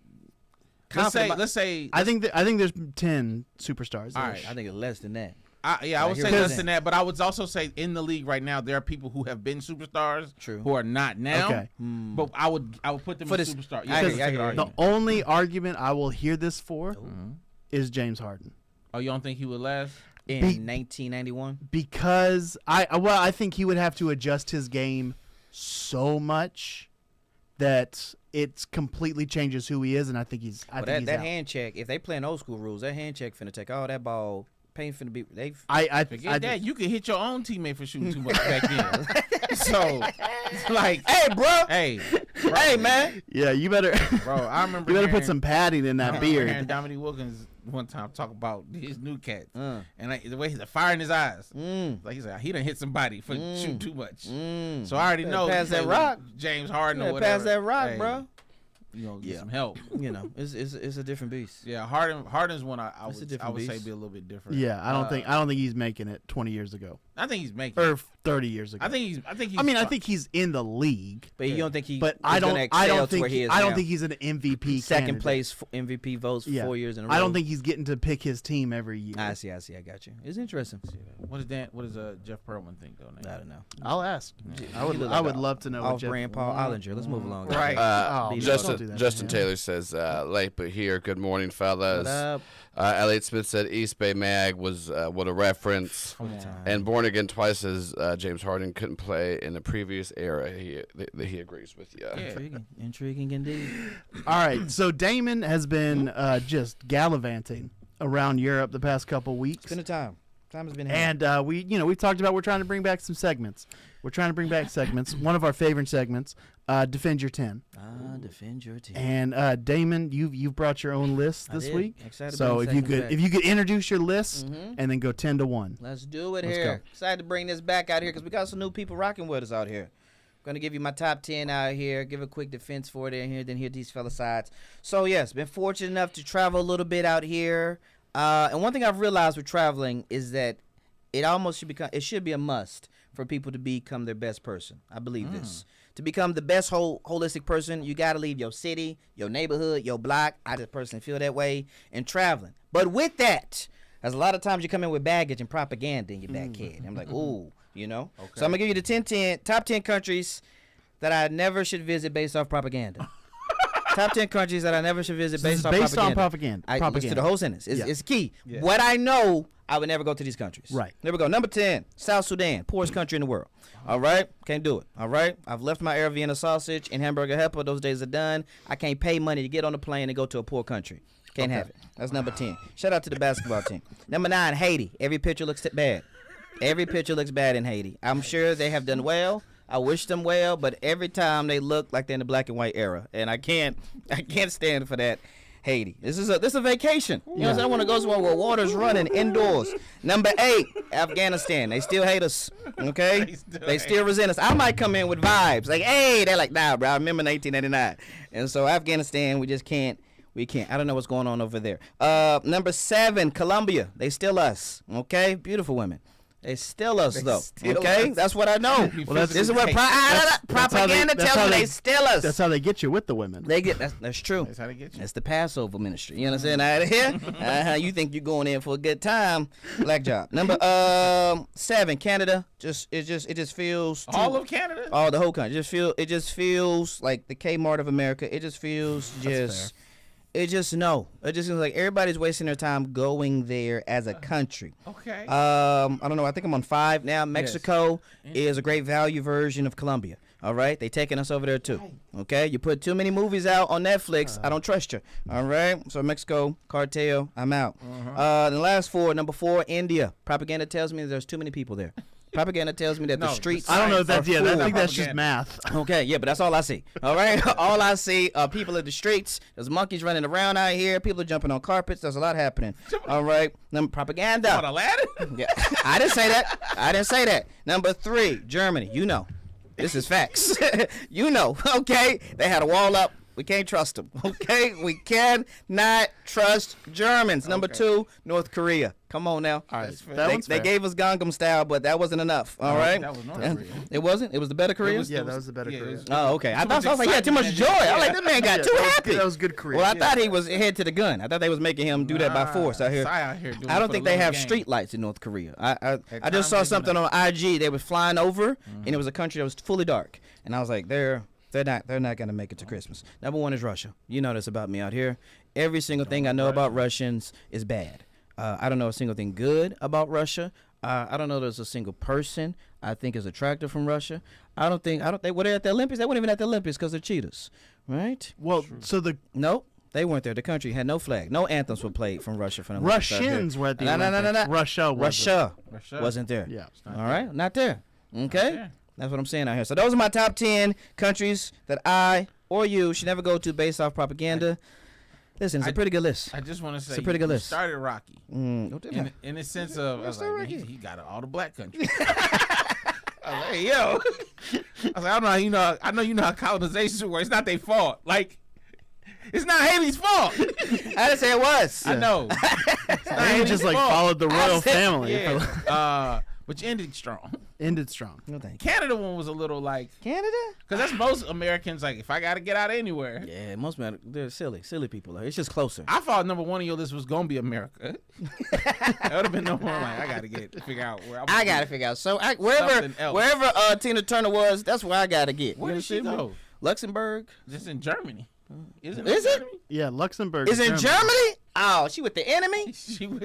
Let's confident. say I think there's 10 superstars. All right. I think it's less than that. I would here's say the less thing. than that, but I would also say in the league right now there are people who have been superstars True. who are not now. Okay. But I would put them For as this- superstar. I agree, that's I a agree. good The argument. only argument I will hear this for is James Harden. Oh, you don't think he would last? In Be- 1991, Because I think he would have to adjust his game so much that it completely changes who he is, and I think he's well, he's that out. hand check. If they playing old school rules, that hand check finna take all that ball. Paint finna be. They. Forget that. You could hit your own teammate for shooting too much back then. So, like, Hey, bro. hey, Hey, man. Yeah, you better bro, I remember you better hearing- put some padding in I that remember hearing beard. Dominique Wilkins one time talk about his new cats Uh. and like, the way he's fire in his eyes. Mm. Like he said, he done hit somebody for shooting too much. Mm. So I already Better know. pass you play that with rock. James Harden or Yeah, whatever. pass that rock, Hey, bro. You know, get Yeah. some help. You know, it's a different beast. Yeah, Harden's one I It's a would different say beast. be a little bit different. Yeah, I don't think he's making it 20 years ago I think he's making. or 30 years ago. I think he's. I think he's in the league, But you don't think he? but is I gonna don't excel to where he is I don't now? think he's an MVP second candidate. place MVP votes for Yeah. 4 years in a row. I don't think he's getting to pick his team every year. I see. I got you. It's interesting. What does Jeff Perlman think though? Nate? I don't know. I'll ask. I would look I like would a love to know what Jeff. Off-brand Paul Ollinger. Let's move along. Right. Oh, Don't Justin do that, Justin man. Taylor says late but here. Good morning, fellas. What up? Elliot Smith said East Bay Mag was what a reference. Come on. And Born Again Twice says James Harden couldn't play in the previous era. He agrees with you. Yeah. Intriguing indeed. All right, so Damon has been just gallivanting around Europe the past couple weeks. Spend the time. Time has been had. And we've talked about we're trying to bring back some segments. One of our favorite segments, Defend Your 10. Defend your 10. And Damon, you've brought your own list this week. Excited So to bring if you could introduce your list and then go 10-1. Let's do it Let's here. go. Excited to bring this back out here because we got some new people rocking with us out here. Going to give you my top 10 out here, give a quick defense for it in here, then hear these fella sides. So, yes, been fortunate enough to travel a little bit out here. And one thing I've realized with traveling is that it should be a must for people to become their best person. I believe this. To become the best holistic person, you got to leave your city, your neighborhood, your block. I just personally feel that way in traveling. But with that, there's a lot of times you come in with baggage and propaganda in your back head. I'm like, ooh, Okay. So I'm going to give you the top 10 countries that I never should visit based off propaganda. Top 10 countries that I never should visit based on propaganda. Listen to the whole sentence. It's key. Yeah. What I know, I would never go to these countries. Right. There we go. Number 10, South Sudan, poorest country in the world. All right? Can't do it. All right? I've left my Air Vienna sausage and hamburger helper. Those days are done. I can't pay money to get on a plane and go to a poor country. Can't have it. That's number 10. Shout out to the basketball team. Number 9, Haiti. Every picture looks bad. Every picture looks bad in Haiti. I'm sure they have done well. I wish them well, but every time they look like they're in the black and white era, and I can't stand for that. Haiti. This is a vacation. You know what I'm saying? I want to go somewhere where water's running indoors. Number 8, Afghanistan. They still hate us. Okay? They still resent us. I might come in with vibes. Like, hey, they're like, nah, bro, I remember 1989. And so Afghanistan, we just can't. We can't. I don't know what's going on over there. Number 7, Colombia. They still us. Okay? Beautiful women. They steal us, though. Okay? That's what I know. Well, this is what propaganda tells me. They steal us. That's how they get you with the women. That's true. That's how they get you. That's the Passover ministry. You understand? Out here? You think you're going in for a good time. Black job. Number 7, Canada. It just feels all of Canada? Oh, the whole country. It just feels like the Kmart of America. It just feels It just seems like everybody's wasting their time going there as a country. Okay. I don't know. I think I'm on 5 now. Mexico is a great value version of Colombia. All right, they taking us over there too. Okay, you put too many movies out on Netflix, I don't trust you. All right, so Mexico, cartel, I'm out. The last 4, number 4, India. Propaganda tells me there's too many people there. Propaganda tells me that the streets. I don't know if that's I think that's just math. Okay, yeah, but that's all I see. All right, all I see are people in the streets. There's monkeys running around out here. People are jumping on carpets. There's a lot happening. All right, number propaganda. On Aladdin? Yeah, I didn't say that. Number 3, Germany. You know, this is facts. Okay, they had a wall up. We can't trust them. Okay, we cannot trust Germans. Number 2, North Korea. Come on now. All right, they gave us Gangnam Style, but that wasn't enough. All right. That was North Korea. It wasn't. It was the better Korea. That was the better Korea. Oh, okay. I was like, yeah, too much joy. I was like, this man got too happy. That was good Korea. Well, I thought he was head to the gun. I thought they was making him do that by force out here. I don't think they have street lights in North Korea. I just saw something on IG. They were flying over, and it was a country that was fully dark, and I was like, they're not gonna make it to Christmas. Number 1 is Russia. You know this about me out here. Every single thing I know about Russians is bad. I don't know a single thing good about Russia. I don't know there's a single person I think is attractive from Russia. I don't think were they at the Olympics? They weren't even at the Olympics because they're cheaters, right? Well, nope. They weren't there. The country had no flag. No anthems were played from Russia. For the Russians were at the Olympics. No. Russia wasn't there. Yeah. All right, not there. Okay. That's what I'm saying out here. So those are my top 10 countries that I or you should never go to based off propaganda. Listen, it's a pretty good list. I just want to say, it's a pretty good list. Started Rocky in the sense of, I was like, he got all the black countries. I was like, hey, yo. I was like, I know you know how colonization works. It's not their fault. Like, it's not Haley's fault. I didn't say it was. I know. They just followed the royal family. Yeah. Which ended strong. No, thank you. Canada one was a little like Canada, because that's most Americans. Like, if I gotta get out anywhere, yeah, most men they're silly people. It's just closer. I thought number 1 on your list was gonna be America. That would have been number 1. Like, I gotta figure out where I gotta figure out. So wherever Tina Turner was, that's where I gotta get. Where did she go? Luxembourg. Just in Germany. Is it? Yeah, Luxembourg. Is in Germany? Oh, she with the enemy?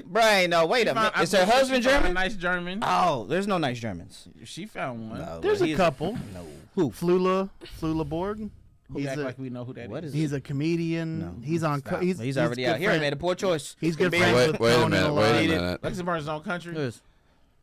Brian, no, wait a minute. Is her husband German? A nice German. Oh, there's no nice Germans. She found one. No, there's a couple. No. Who? Flula Borg. Who act like we know who that is. He's a comedian. No. He's already out here. He made a poor choice. He's good friends with Wait a minute. Luxembourg's own country.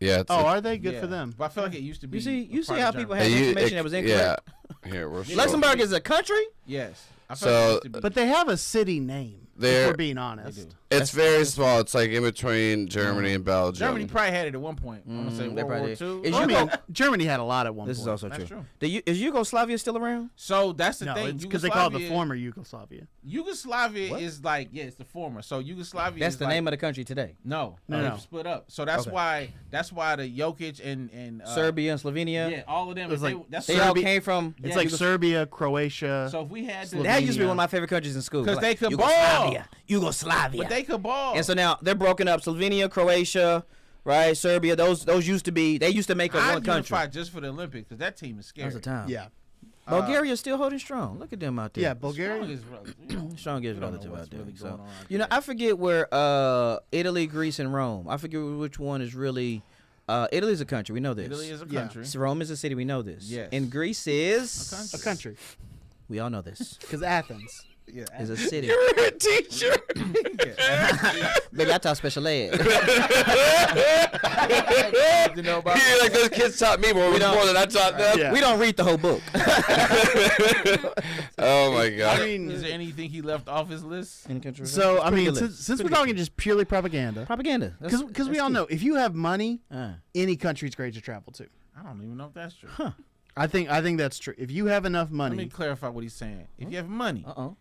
Yeah. Oh, are they good Yeah. for them? But I feel like it used to be. You a see part how of people Germany. have information that was incorrect? Yeah. Here, we're Luxembourg is a country? Yes. I feel So- like it used to be. But they have a city name. If They're- we're being honest. They do. It's very small. It's like in between Germany and Belgium. Germany probably had it at one point. I'm gonna say they World War probably II. did. Is I you mean, go- Germany had a lot at one This point. is also That's true. true. Is Yugoslavia still around? So that's the No, thing. it's because they call it the Yugoslavia- former Yugoslavia. Yugoslavia What? is like it's the former. So Yugoslavia. That's is the like, name of the country today. No, No, they no. split up. So that's Okay. why the Jokic and Serbia and Slovenia. Yeah, all of them. It was they, like that's They all Serbia- came from. It's Yeah, like Yugos- Serbia, Croatia. So if we had to, That used to be Slovenia. one of my favorite countries in school. 'Cause they could Yugoslavia. Yugoslavia. but they could ball. And so now they're broken up. Slovenia, Croatia, right? Serbia. Those used to be. They used to make up I'd one country. unify just for the Olympics because that team is That scary. was the time. yeah, Bulgaria's still holding strong. Look at them out there. yeah, Bulgaria. Strong is relative. You know, Strong is we don't know relative what's out there. really So, going on out you know, there. I forget where Italy, Greece, and Rome. I forget which one is really. Italy is a country. We know this. Italy is a Yeah. country. So Rome is a city. We know this. Yes. And Greece is A A country, We all know this. because Athens. Yeah, Is a city. You're a teacher. Baby, I taught special ed. you know about You're like those kids taught me more than I taught them. Yeah. We don't read the whole book. Oh my god. I mean, Is there anything he left off his list? so I mean, Pretty good since we're Pretty talking just purely propaganda, propaganda. because we all know if you have money, Uh, any country's great to travel to. I don't even know if that's true. I think that's true. If you have enough Let me money, clarify what he's saying. If you have money uh-oh.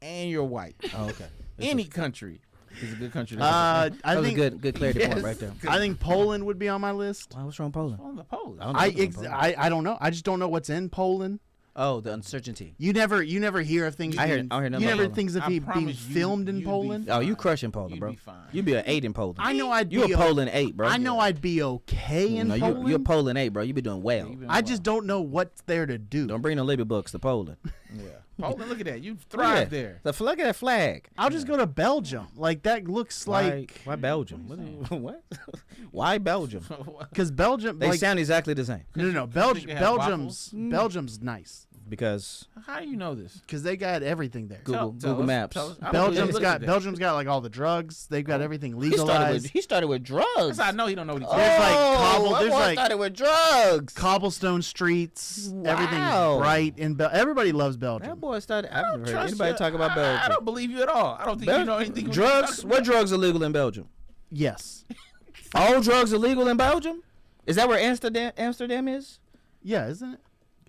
and you're white, Oh, okay. any country is a good country. To I That was think a good clarity point right there. I think Poland would be on my list. Wow, what's wrong with Poland? on the Polish. I don't know I what's wrong with Poland. I don't know. I just don't know what's in Poland. Oh, the uncertainty. You never hear of things. I hear being- nothing you about never Poland. things of I being promise you, filmed in you'd be Poland. Oh, you fine. crushing Poland, You'd bro. be fine. You be an 8 in Poland. I know I'd You be a Poland 8, bro. I know I'd be okay in no, Poland. you a Poland 8, bro. You be doing well. You've been I a just don't know what's there to do. Don't bring the Libby books to Poland. while. Yeah. Poland, look at that. You Look at thrive that. there. Look at that flag. I'll just go to Belgium. Like that looks like Why Belgium? What? Why Belgium? because Belgium. They like, sound exactly the same. no. think they have Belgium's nice Because How do you know this? because they got everything there. Google us, Maps. tell us. I don't Belgium's look got at that. Belgium's got like all the drugs. They've got everything he started legalized. with drugs. That's how I know he don't know what he's There's talking like cobble- that there's boy like- started with drugs. Cobblestone streets. Wow. Everything's bright in Everybody loves That Belgium. boy started. I've never heard Trust anybody you. talk about I Belgium. don't believe you at all. I don't think you know anything. what you're Drugs? talking What about. drugs are legal in Belgium? Yes. All drugs are legal in Belgium? Is that where Amsterdam is? Yeah, isn't it?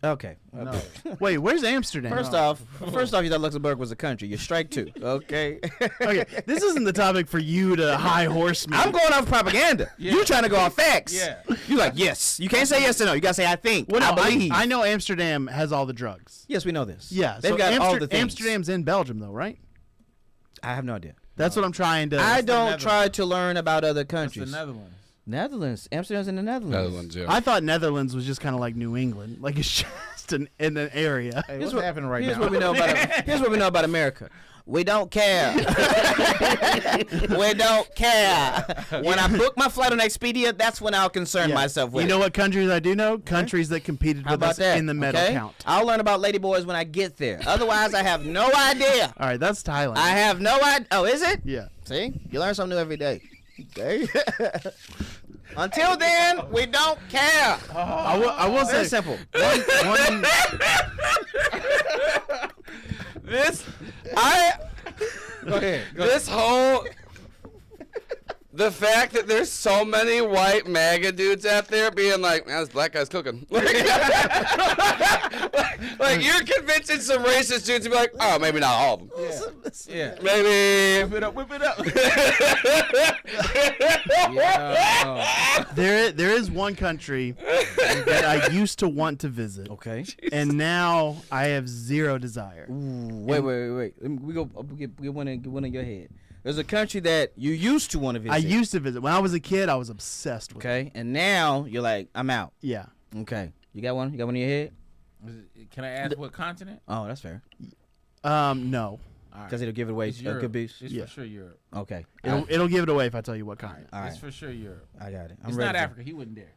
Okay. No. Wait, where's Amsterdam? First off, you thought Luxembourg was a country. You're strike 2. Okay. Okay, this isn't the topic for you to high horse me. I'm going off propaganda. Yeah. You trying to go off facts. Yeah. You like, yes. You can't say yes or no. You got to say, I think. Well, no, I believe. I know Amsterdam has all the drugs. Yes, we know this. Yeah, They've so got all the things. Amsterdam's in Belgium, though, right? I have no idea. That's what I'm trying to. I don't Netherlands. try to learn about other That's the countries. Netherlands. Netherlands. Amsterdam's in the Netherlands. Netherlands, yeah. I thought Netherlands was just kind of like New England, like it's just in an area. Hey, Here's what's what- happening right Here's now? what we know about. Here's what we know about America. We don't care. We don't care. When I book my flight on Expedia, that's when I'll concern Yeah. myself with. You know what countries I do know? Countries that competed How with about us that? in the medal okay? count. I'll learn about ladyboys when I get there. Otherwise, I have no idea. All right, that's Thailand. I have no idea. Oh, is it? yeah. See, you learn something new every day. Okay. Until then, we don't care. I will Very say simple. one This Go ahead. this whole the fact that there's so many white MAGA dudes out there being like, man, this black guy's cooking. Like you're convincing some racist dudes to be like, oh, maybe not all of them. Yeah. Maybe. Whip it up. Whip it up. there is one country that I used to want to visit, Okay. and now I have zero desire. Wait. We go get one in your head. There's a country that you used to want to visit. I used to visit when I was a kid. I was obsessed with. Okay, and now you're like, I'm out. It. Yeah. Okay, you got one? You got one in your head? Can I ask what continent? Oh, that's fair. No. All right. Because it'll give it away. It's It Europe. could be. It's Yeah. for sure Europe. Okay, It'll give it away if I tell you what kind. All It's right. for sure Europe. I got it. I'm It's ready not for it. Africa. He wouldn't dare.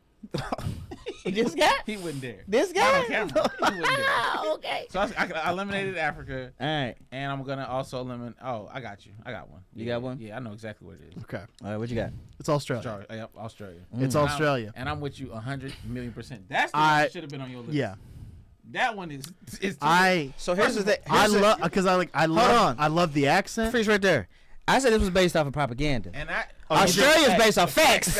This guy? He wouldn't dare. This Not on guy? camera. He wouldn't dare. Okay. So I eliminated Africa, All right. and I'm gonna also eliminate. Oh, I got you. I got one. You Yeah, got one? Yeah, I know exactly what it is. Okay. All right, what you got? It's Australia. Australia. Yep, Australia. It's And Australia. and I'm with you 100,000,000%. That's the I- one that should have been on your list. Yeah. That one is. So here's the thing. I love because I on. love the accent. Freeze right there. I said this was based off of propaganda. And I. Australia's based on facts.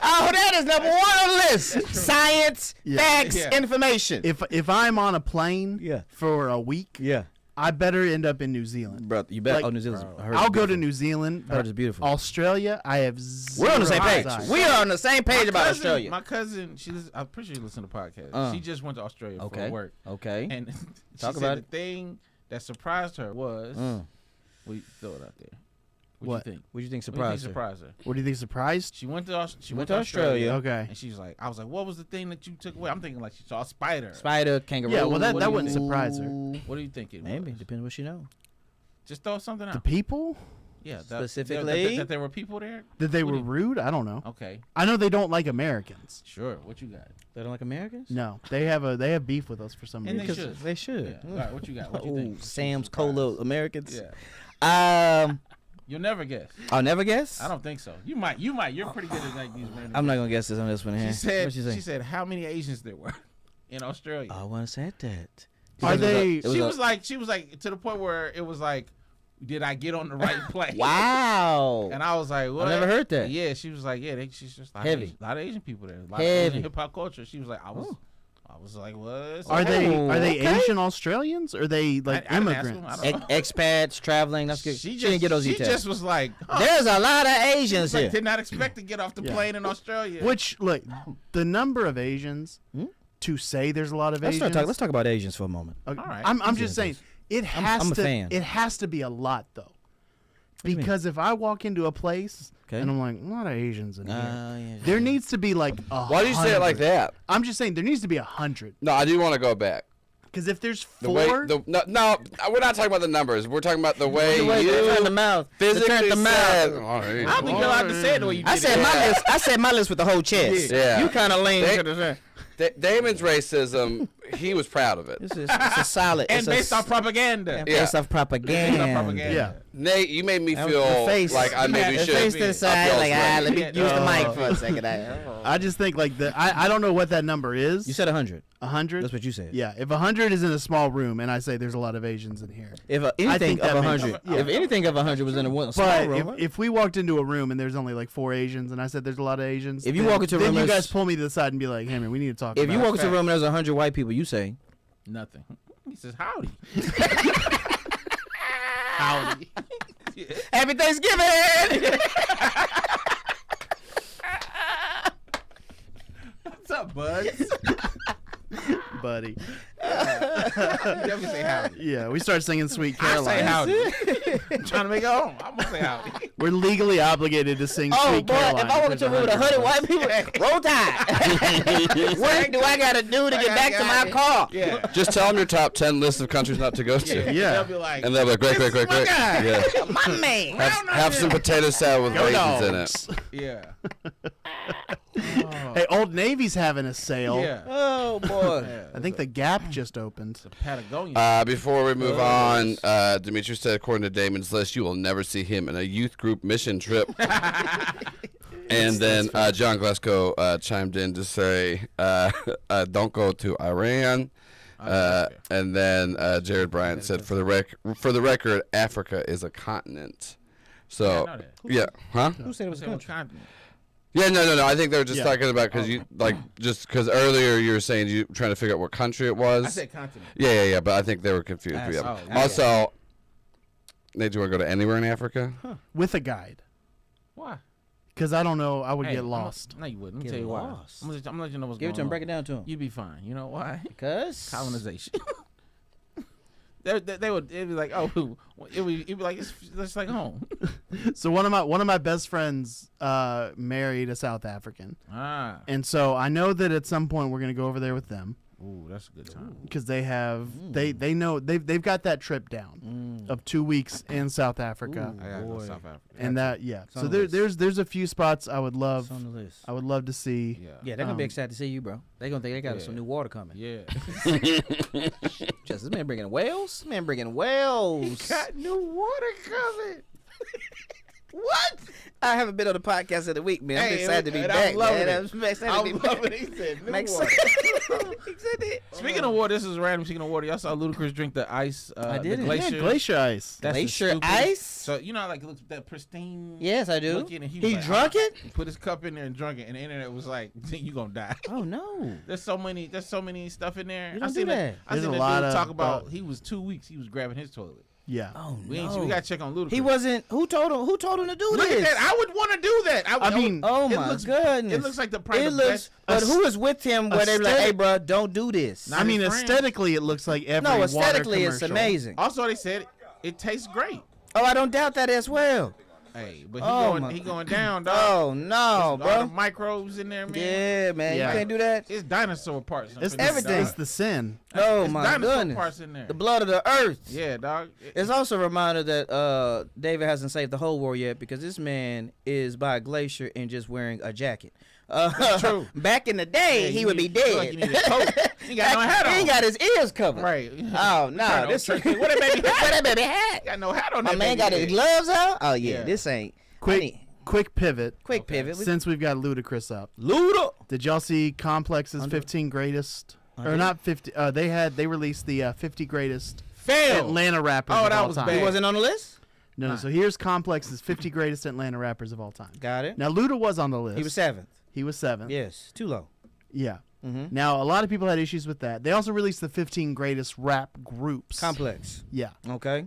Oh, that is number 1 on the list. Science, Yeah. facts, Yeah. information. If I'm on a plane Yeah. for a week, Yeah. I better end up in New Zealand. Bro, you bet. Like, New Zealand's. I'll go to New Zealand. I heard But it's beautiful. Australia, I have zero We're on the same page. desire. We are on the same page about Australia. My cousin, I'm pretty sure you listen to the podcast. Uh. She just went to Australia Okay. for work. Okay. And she Talk said about the it. thing that surprised her was. We throw it out there. What What? you think? What do you think What do you think surprised her? surprised her? What do you think surprised? She went to She went to Australia. Okay. And she's like, I was like, what was the thing that you took away? I'm thinking like she saw a spider. Spider, kangaroo. Yeah, well, that do you wouldn't think? surprise her. What do you think it Maybe was? depends what she know. Just throw something The out. people Yeah. Specifically? that there were people there. that they What were do you- rude. I don't know. Okay. I know they don't like Americans. Sure. What you got? They don't like Americans? No, they have beef with us for some And reason. they should. They should. Yeah. All right. What you got? What you Ooh, think? Sam's Surprise. Cola Americans. Yeah. You'll never guess. I'll never guess. I don't think so. You might. You're pretty good at like these random. I'm not gonna guess this on this one here. She said. What'd she say? She said how many Asians there were in Australia. I want to say that. Are they? It was She a- was like to the point where it was like, did I get on the right plane? Wow. And I was like, what? never heard that. Yeah, she was like, yeah, she's just a lot Heavy. Of Asian, lot of Asian people there. A lot Heavy. of Asian hip hop culture. She was like, I was like, what? Are they okay. Asian Australians? Or are they like I didn't ask them. immigrants? I don't know. Expats traveling. That's good. She didn't get those She details. just was like, There's a lot of Asians like, here. did not expect to get off the Yeah. plane in Australia. Which look, the number of Asians to say there's a lot of Asians. Let's talk about Asians for a moment. Okay, All right. I'm just saying it has I'm a to. fan. It has to be a lot though. do you mean? Because if I walk into a place Okay. and I'm like, a lot of Asians in here, Yeah. there needs to be like Why do you say it like that? I'm just saying there needs to be 100. No, I do want to go back. Because if there's The four, way, no, we're not talking about the numbers. We're talking about the way The way you they turn the mouth. physically They turn the said. mouth. All right. I don't think you're allowed to say it the way you did I said it. my list. I said my list with the whole chest. Yeah. You kind of lean They- to the side. Damon's racism, he was proud of it. It's a solid. And it's based a, off propaganda. based off propaganda. Based off propaganda. Yeah. Nate, you made me That was feel the face. like I maybe the should face to the up side, y'all's like way. let me Yeah. use the mic for a second. I just think like I don't know what that number is. You said 100. 100. That's what you said. Yeah, if 100 is in a small room and I say there's a lot of Asians in here, If anything think of that makes- 100, yeah. if anything of 100 was in a one small but room, if we walked into a room and there's only like 4 Asians and I said there's a lot of Asians, If you then- walk into a then room you there's- guys pull me to the side and be like, hey man, we need to talk. if about you it. walk into a room and there's 100 white people, you say Nothing. He says howdy. howdy, Happy Thanksgiving. What's up, buds? buddy. You definitely say howdy. Yeah, we start singing Sweet I say Caroline. howdy. I'm trying to make it home. I'm gonna say howdy. We're legally obligated to sing Oh Sweet boy, Caroline. if I walk into a room with 100 white people, roll tide. What do I gotta do to get back to my car? Yeah. Just tell them your top 10 list of countries not to go to. Yeah. They'll be like, And they'll be like, great, great, great, my great. guy. Yeah. My man. Have some potato salad with Go raisins in Dogs. it. yeah. Hey, Old Navy's having a sale. Yeah. Oh boy. Yeah. I think the Gap just opened. Patagonia. Before we move on, Dimitri said, according to Damon's list, you will never see him in a youth group mission trip. And then John Glasgow chimed in to say, don't go to Iran. And then Jared Bryant said, for the record, Africa is a continent. So, Yeah, I know that. yeah, huh? Who said it was a country? Yeah, no. I think they were just Yeah. talking about because you just because earlier you were saying you were trying to figure out what country it was. I said continent. Yeah. But I think they were confused. That's- Yeah. oh, Also, Nate, do you want to go to anywhere in Africa? With a guide. Why? Because I don't know, I would Hey, get lost. No, you wouldn't. Let me Get tell you why. lost. I'm gonna let you know what's Give it going to him. on. Break it down to him. You'd be fine. You know why? Because Colonization. They would. It'd be like, oh, it'd be like it's like home. So one of my best friends married a South African, Ah. and so I know that at some point we're gonna go over there with them. Ooh, that's a good time. because they have they know they've got that trip down of 2 weeks in South Africa. I gotta go to South Africa. And that It's so on the there's a few spots I would love It's on the list. I would love to see. Yeah, they're gonna be Um, excited to see you, bro. They gonna think they got some new water coming. Yeah. Just this man bringing whales. This man bringing whales. Got new water coming. What? I haven't been on the podcast of the week, man. I'm Hey, excited to be and back, I'm loving man. it. I'm excited I to be love back. it. He said new I'm water. excited. Speaking of water, this is random. Speaking of water, y'all saw Ludacris drink the ice. I the didn't. glacier. Yeah, glacier ice. That's the Glacier stupidest- ice? So you know, like it looks that pristine. Yes, I do. looking, and He was like, drunk it? He put his cup in there and drunk it, and the internet was like, "You gonna die." Oh no. There's so many stuff in there. You don't I seen do that. I There's seen a a lot dude of, talk about he was 2 weeks. He was grabbing his toilet. Yeah. Oh We no. gotta check on Ludacris. He wasn't. Who told him? Who told him to do Look this? at that. I would want to do that. I mean, Oh it my looks, goodness. It looks like the probably It the looks. best. But who is with him? Where they be like, "Hey, aesthetic- bro, don't do this." Not I mean, his friends. aesthetically, it looks like every No, water aesthetically, it's commercial. amazing. Also, they said it tastes great. Oh, I don't doubt that as well. Hey, but Oh, my- he going down, dog. Oh no, All the bro. microbes in there, man. Yeah, man. Yeah. You can't do that. It's dinosaur parts. It's the, Everything. It's the sin. Oh It's my dinosaur goodness. parts in there. The blood of the earth. Yeah, dog. It's also a reminder that David hasn't saved the whole world yet because this man is by a glacier and just wearing a jacket. True. Back in the day, Yeah, he you would be need- feel like dead. you need a coat. He got no hat on. He ain't got his ears covered. Right. Oh no, Trying to this trick me. What that baby hat? What that baby hat? Got no hat on. My that man baby got head. his gloves out. Oh yeah, Yeah. this ain't Quick pivot. quick Okay. pivot. Since we've got Ludacris up, Luda. did y'all see Complex's 15 greatest? Or not 50? They released the 50 greatest Failed. Atlanta rappers Oh, of that all was time. bad. He wasn't on the list. No. So here's Complex's 50 greatest Atlanta rappers of all time. Got it. Now Luda was on the list. He was seventh. He was 7th. Yes, too low. Yeah. Mm-hmm. Now a lot of people had issues with that. They also released the 15 greatest rap groups. Complex. Yeah. Okay.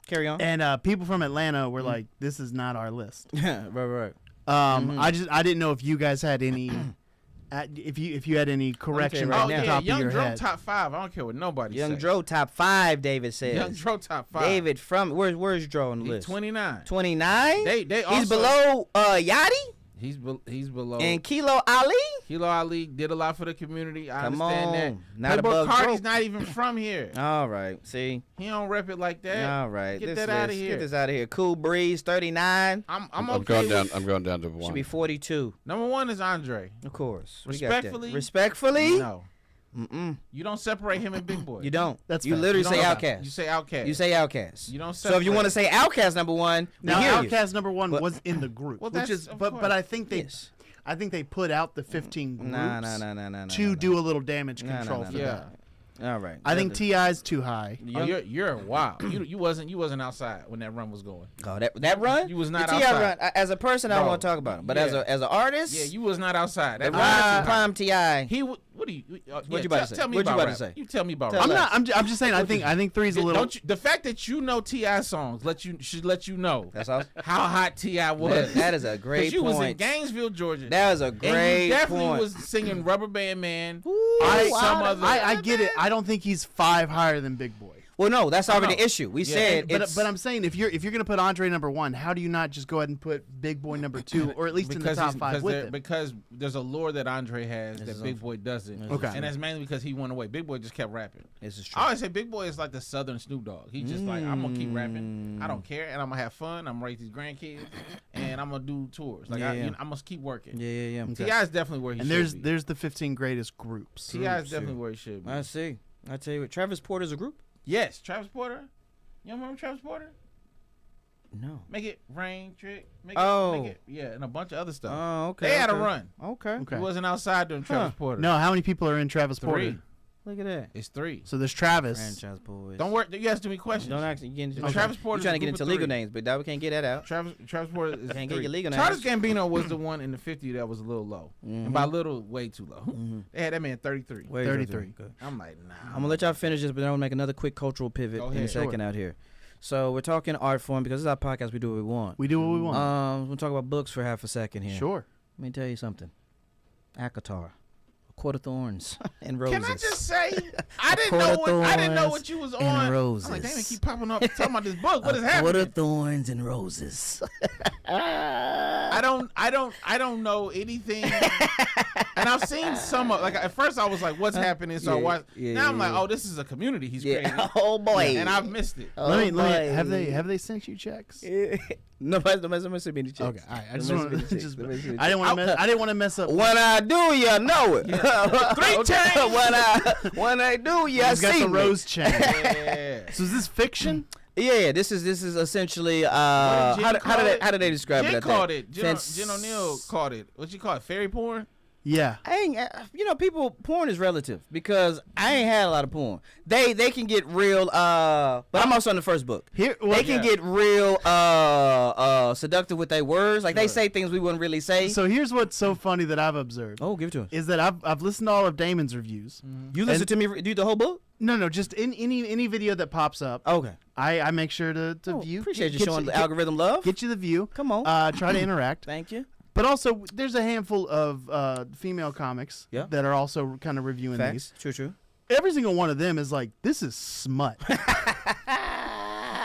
Carry on. And people from Atlanta were like, "This is not our list." right. I didn't know if you guys had any, if you had any corrections right Oh off now. the yeah, top of Young your Dro head. top 5. I don't care what nobody Young say. Dro top 5. David says. Young Dro top 5. David from where's Dro on the He's list? 29. 29. They also, He's below Yachty He's below. and Kilo Ali. Kilo Ali did a lot for the community. I Come understand on. that. Not Playboy above Cardi's Dro. not even from here. All right. See. He don't rep it like that. All right. Get This that outta list- here. Get this out of here. Cool Breeze 39. I'm I'm okay going down. with- I'm going down to Should one. be 42. Number 1 is Andre. Of course. We got that. Respectfully? Respectfully. No. Mm-mm. You don't separate him and Big Boy. You don't. That's you fair. literally You say don't- Outcast. You say Outcast. You say Outcast. You don't So if you separate. want to say Outcast number 1, we Now hear you. Outkast number 1 But- was in the group, Well, which that's- is of but course. I think they Yes. put out the 15 groups Nah. to do a little damage Nah, control nah, for nah. Yeah. that. All right. I think T.I.'s too high. Oh, you're wild. You wasn't outside when that run was going. Oh, that run? You was not the T.I. outside. run. As a person, I don't Bro, want to talk about him. But yeah. as an artist, Yeah, you was not outside. the That run run to too prime T.I. He what do you? What you about to say? Tell me What you about about to rap. say? You tell me about Tell rap. us. I'm just saying. I think three's a little. Don't you, the fact that you know T.I. songs should let you know That's all. how hot T.I. was. That is a great 'Cause you was in point. Gainesville, Georgia. That was a and great you definitely point. was singing Rubber Band Man. I get it. I don't think he's 5 higher than Big Boy. Well, no, that's already know. the issue. We Yeah. said, But I'm saying if you're gonna put Andre number 1, how do you not just go ahead and put Big Boy number 2, or at least in the Because top he's- 5 with there- him? because there's a lore that Andre has This that is Big Boy doesn't. Okay. And that's mainly because he went away. Big Boy just kept rapping. this is true. I always say Big Boy is like the Southern Snoop Dogg. He's just like, I'm gonna keep rapping. I don't care, and I'm gonna have fun. I'm gonna raise these grandkids, and I'm gonna do tours. Like Yeah. I'm gonna keep working. Yeah. T.I. is definitely where he And should be. there's the 15 greatest groups. T.I. is definitely where he should be. I see. I tell you what, Travis Porter's a group? Yes, Travis Porter. You don't remember Travis Porter? No. Make it rain, trick. Make Oh. it, yeah, and a bunch of other stuff. Oh, okay. They had a okay. run. Okay. Okay. He wasn't outside during Travis Porter. No, how many people are in Travis 3. Porter? Look at that. It's 3. So there's Travis. Franchise boys. Don't worry. You ask too many questions. Don't actually get into Okay. Travis Porter's You're trying to a get group into of legal 3. names, but that we can't get that out. Travis Porter is Can't get 3. your legal Childish names. Gambino was the one in the 50 that was a little low, and by little, way too low. They had that man 33. Wait, 33. Good. I'm like, nah. I'm gonna let y'all finish this, but then I'm gonna make another quick cultural pivot Go in a ahead. second out here. So we're talking art form because this is our podcast. We do what we want. We do what we want. We'll talk about books for half a second here. Sure. Let me tell you something. Akatar, A Court of Thorns and Roses. Can I just say, I didn't Court know of what you was and on. Roses. I'm like, damn, it keep popping up talking about this book. What is A Court happening? of Thorns and Roses. I don't know anything. I And I've seen some of, like, at first I was like, what's happening? So I watched. Now I'm like, oh, this is a community he's created. Oh boy. And I've missed it. Oh, let me boy. have they sent you checks? Nobody's sent me the checks. Okay, all right. I just Nobody want sent to me the checks. I didn't want to mess up. When I do, you know it. 3 chains. when I do, you He's got see the me. rose chain. Yeah. So is this fiction? Yeah, this is essentially What how did Jen call it? do they describe Jen it? called it. Jen O'Neill called it. What you call it? Fairy porn? Yeah. I ain't, people, porn is relative because I ain't had a lot of porn. They can get real, but I'm also in the first book. They can get real seductive with their words. Like they say things we wouldn't really say. So here's what's so funny that I've observed. Oh, give it to us. Is that I've listened to all of Damon's reviews. You listen to me read the whole book? No, just in any video that pops up. Okay. I make sure to view. Appreciate you get showing the algorithm love. Get you the view. Come on. Try to interact. Thank you. But also, there's a handful of female comics that are also kind of reviewing these. True. Every single one of them is like, this is smut.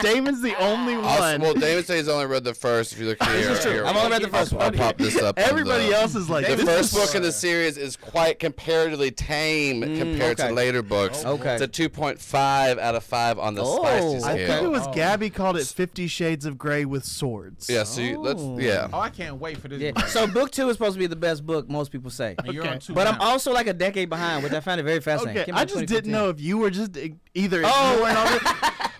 Damon's the only one. Well, David said he's only read the first. If you look here, This is true. I've only read the first one. I'll pop this up. Everybody else is like, The this first is book in the series is quite comparatively tame compared to okay. later books. Okay. It's a 2.5 out of 5 on the spicy I think scale. it was Gabby called it 50 Shades of Grey with swords. Yeah, so let's, yeah. Oh, I can't wait for this. Yeah. book. So book 2 is supposed to be the best book, most people say. And you're Okay. on 2 But now. I'm also like a decade behind, which I find it very fascinating. Okay, Came out I in just didn't 2015. know if you were just either ignoring all this.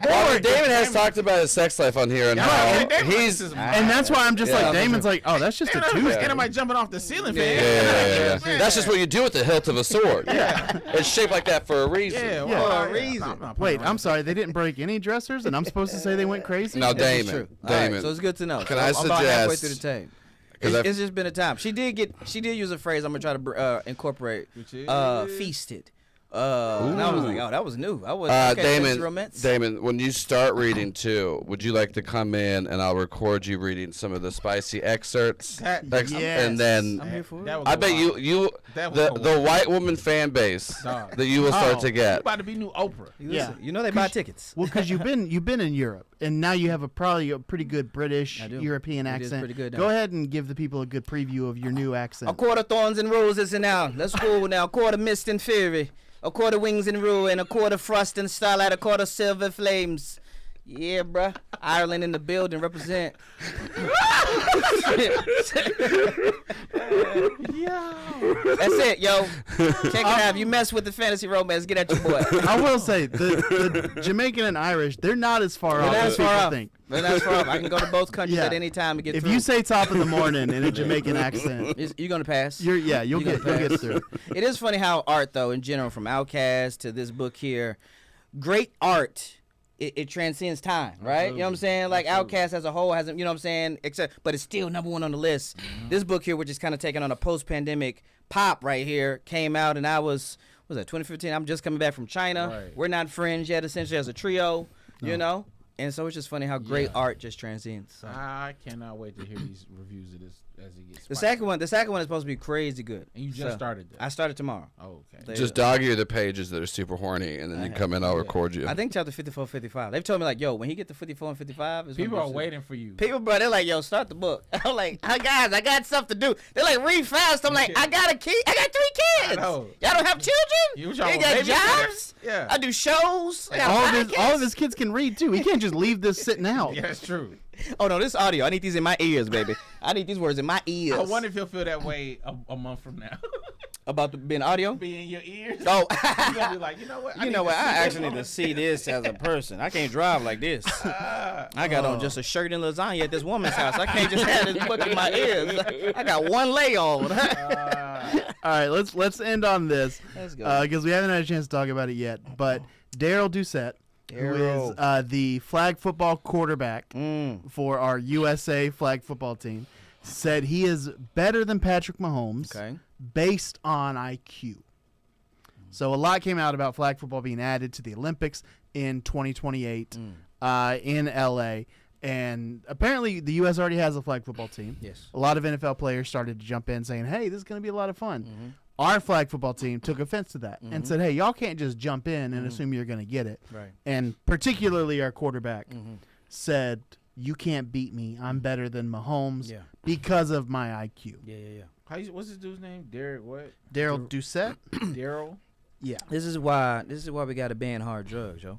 Well, David has talked about his sex life on here and Yeah, how Damon he's. this is- And that's why I'm just Yeah. like, Damon's like, oh, that's just a And I'm Tuesday. and am I jumping off the ceiling, Yeah, man? That's just what you do with the hilt of a sword. Yeah. It's shaped like that for a reason. Yeah, Yeah. well, For a reason. I'm not Wait, playing I'm around. sorry, they didn't break any dressers, and I'm supposed to say they went crazy? Now, This is Damon. true. All right, Damon. so it's good to know. Can So I I'm about halfway suggest- through the tape. 'Cause It's just been a time. She did use a phrase I'm gonna try to incorporate. Which is? Feasted. And I was like, oh, that was new. I was okay, fantasy romance. Damon, when you start reading too, would you like to come in and I'll record you reading some of the spicy excerpts? Yes. And then I'm here for it. That would I go bet wild. you That would go the wild. white woman fan base Dog. that you will start Oh, to You get. about to be new Oprah. Yeah. You know they buy tickets. Well, because you've been in Europe, and now you have probably a pretty good British I do. European It is accent. pretty good now. Go ahead and give the people a good preview of your new A accent. quarter thorns and roses and now. Let's go now. A quarter mist and fury. A quarter wings and ruin. A quarter frost and starlight. A quarter silver flames. Yeah, bruh. Ireland in the building. Represent. That's it, yo. Check it out. If you mess with the fantasy romance, get at your boy. I will say the Jamaican and Irish, they're not as far off They're not as as people far off. think. But that's far off. I can go to both countries Yeah. at any time to get If through. you say top of the morning in a Jamaican accent, You're gonna pass. you'll You're get gonna pass. through. It is funny how art, though, in general, from Outkast to this book here, great art. It transcends time, right? You know what I'm saying? Like Outkast as a whole hasn't, you know what I'm saying? But it's still #1 on the list. This book here, which is kind of taking on a post-pandemic pop right here, came out, and I was that 2015? I'm just coming back from China. Right. We're not friends yet, essentially as a trio, you know. And so it's just funny how great art just transcends. So. I cannot wait to hear these reviews of this as it gets. The spicy. second one is supposed to be crazy good. And you just started that. I started tomorrow. Oh, okay. They- Just dog ear the pages that are super horny, and then you come in, I'll record you. I think chapter 54, 55. They've told me like, yo, when he get to 54 and 55, it's People gonna are be waiting for you. People, bro, they're like, yo, start the book. I'm like, oh, guys, I got stuff to do. They're like, read fast. I'm like, I got a kid. I got 3 kids. I know. Y'all don't have children? You You ain't got babysitter? jobs? Yeah. I do shows. I got All of podcasts. his kids can read too. He can't just leave this sitting out. Yeah, that's true. Oh, no, this audio. I need these in my ears, baby. I need these words in my ears. I wonder if he'll feel that way a month from now. About being audio? Be in your ears. Oh. You're gonna be like, you know what? You know what? I actually need to see this as a person. I can't drive like this. I got on just a shirt and lasagna at this woman's house. I can't just have this book in my ears. I got one lay on. All right, let's end on this Let's go. because we haven't had a chance to talk about it yet. But Daryl Doucette, who is the flag football quarterback for our USA flag football team, said he is better than Patrick Mahomes Okay. based on IQ. So a lot came out about flag football being added to the Olympics in 2028 in LA. And apparently the U.S. already has a flag football team. Yes. A lot of NFL players started to jump in saying, hey, this is going to be a lot of fun. Our flag football team took offense to that and said, hey, y'all can't just jump in and assume you're going to get it. Right. And particularly our quarterback said, you can't beat me. I'm better than Mahomes Yeah. because of my IQ. Yeah. What's this dude's name? Derek what? Daryl Doucette. Daryl. Yeah. This is why we got to ban hard drugs, yo.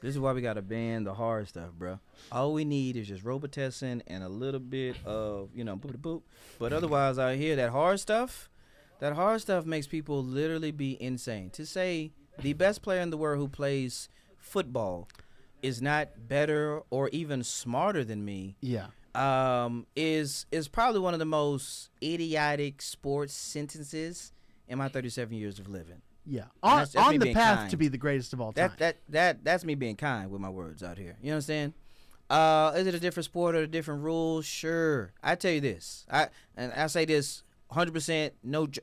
This is why we got to ban the hard stuff, bro. All we need is just Robitussin and a little bit of, boop boop. But otherwise, out here, that hard stuff makes people literally be insane. To say the best player in the world who plays football is not better or even smarter than me. Yeah. Is probably one of the most idiotic sports sentences in my 37 years of living. Yeah. That's On me the being path kind. to be the greatest of all time. That's me being kind with my words out here. You understand? Is it a different sport or a different rules? Sure. I tell you this. I say this 100%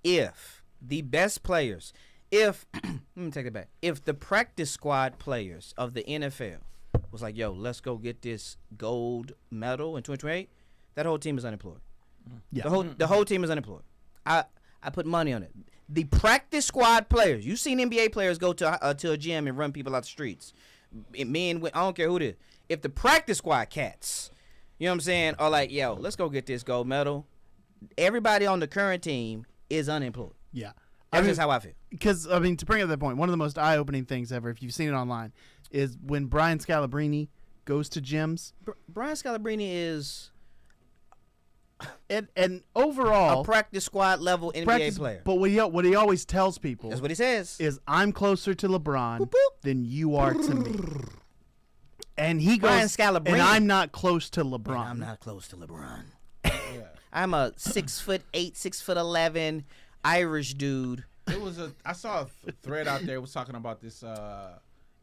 if the best players, let me take it back. If the practice squad players of the NFL was like, yo, let's go get this gold medal in 2028, that whole team is unemployed. Yeah. The whole team is unemployed. I put money on it. The practice squad players, you've seen NBA players go to a gym and run people out the streets. Men, I don't care who it is. If the practice squad cats, you know what I'm saying, are like, yo, let's go get this gold medal, everybody on the current team is unemployed. Yeah. That's just how I feel. Because, to bring up that point, one of the most eye-opening things ever, if you've seen it online, is when Brian Scalabrine goes to gyms. Brian Scalabrine is And overall, a practice squad level NBA player. But what he always tells people That's what he says. is, I'm closer to LeBron Boop, boop. than you are to me. And he Brian goes, Scalabrine. and I'm not close to LeBron. I'm not close to LeBron. Yeah. I'm a 6'8", 6'11" Irish dude. I saw a thread out there was talking about this.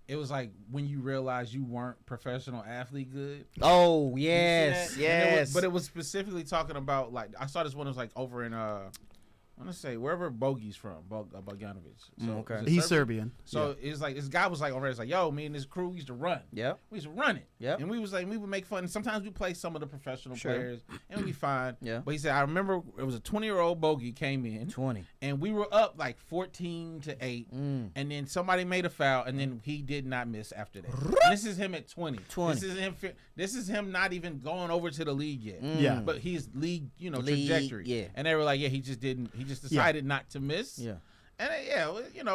It was like when you realize you weren't professional athlete good. Oh You yes, see that? And yes. but it was specifically talking about, like, I saw this one. It was like over in I want to say wherever Bogey's from, Bogdanovic. So okay. is it He's Serbian. So it's like this guy was like already like, yo, me and this crew used to run. Yep. We used to run it. Yep. And we would make fun. And sometimes we play some of the professional Sure. players, and we'd be fine. Yeah. But he said, I remember it was a 20-year-old Bogey came in, 20. and we were up like 14-8, and then somebody made a foul, and then he did not miss after that. And this is him at 20. 20. This is him not even going over to the league yet. Yeah. But he's league, League, trajectory. yeah. And they were like, yeah, he just decided not to miss. Yeah. And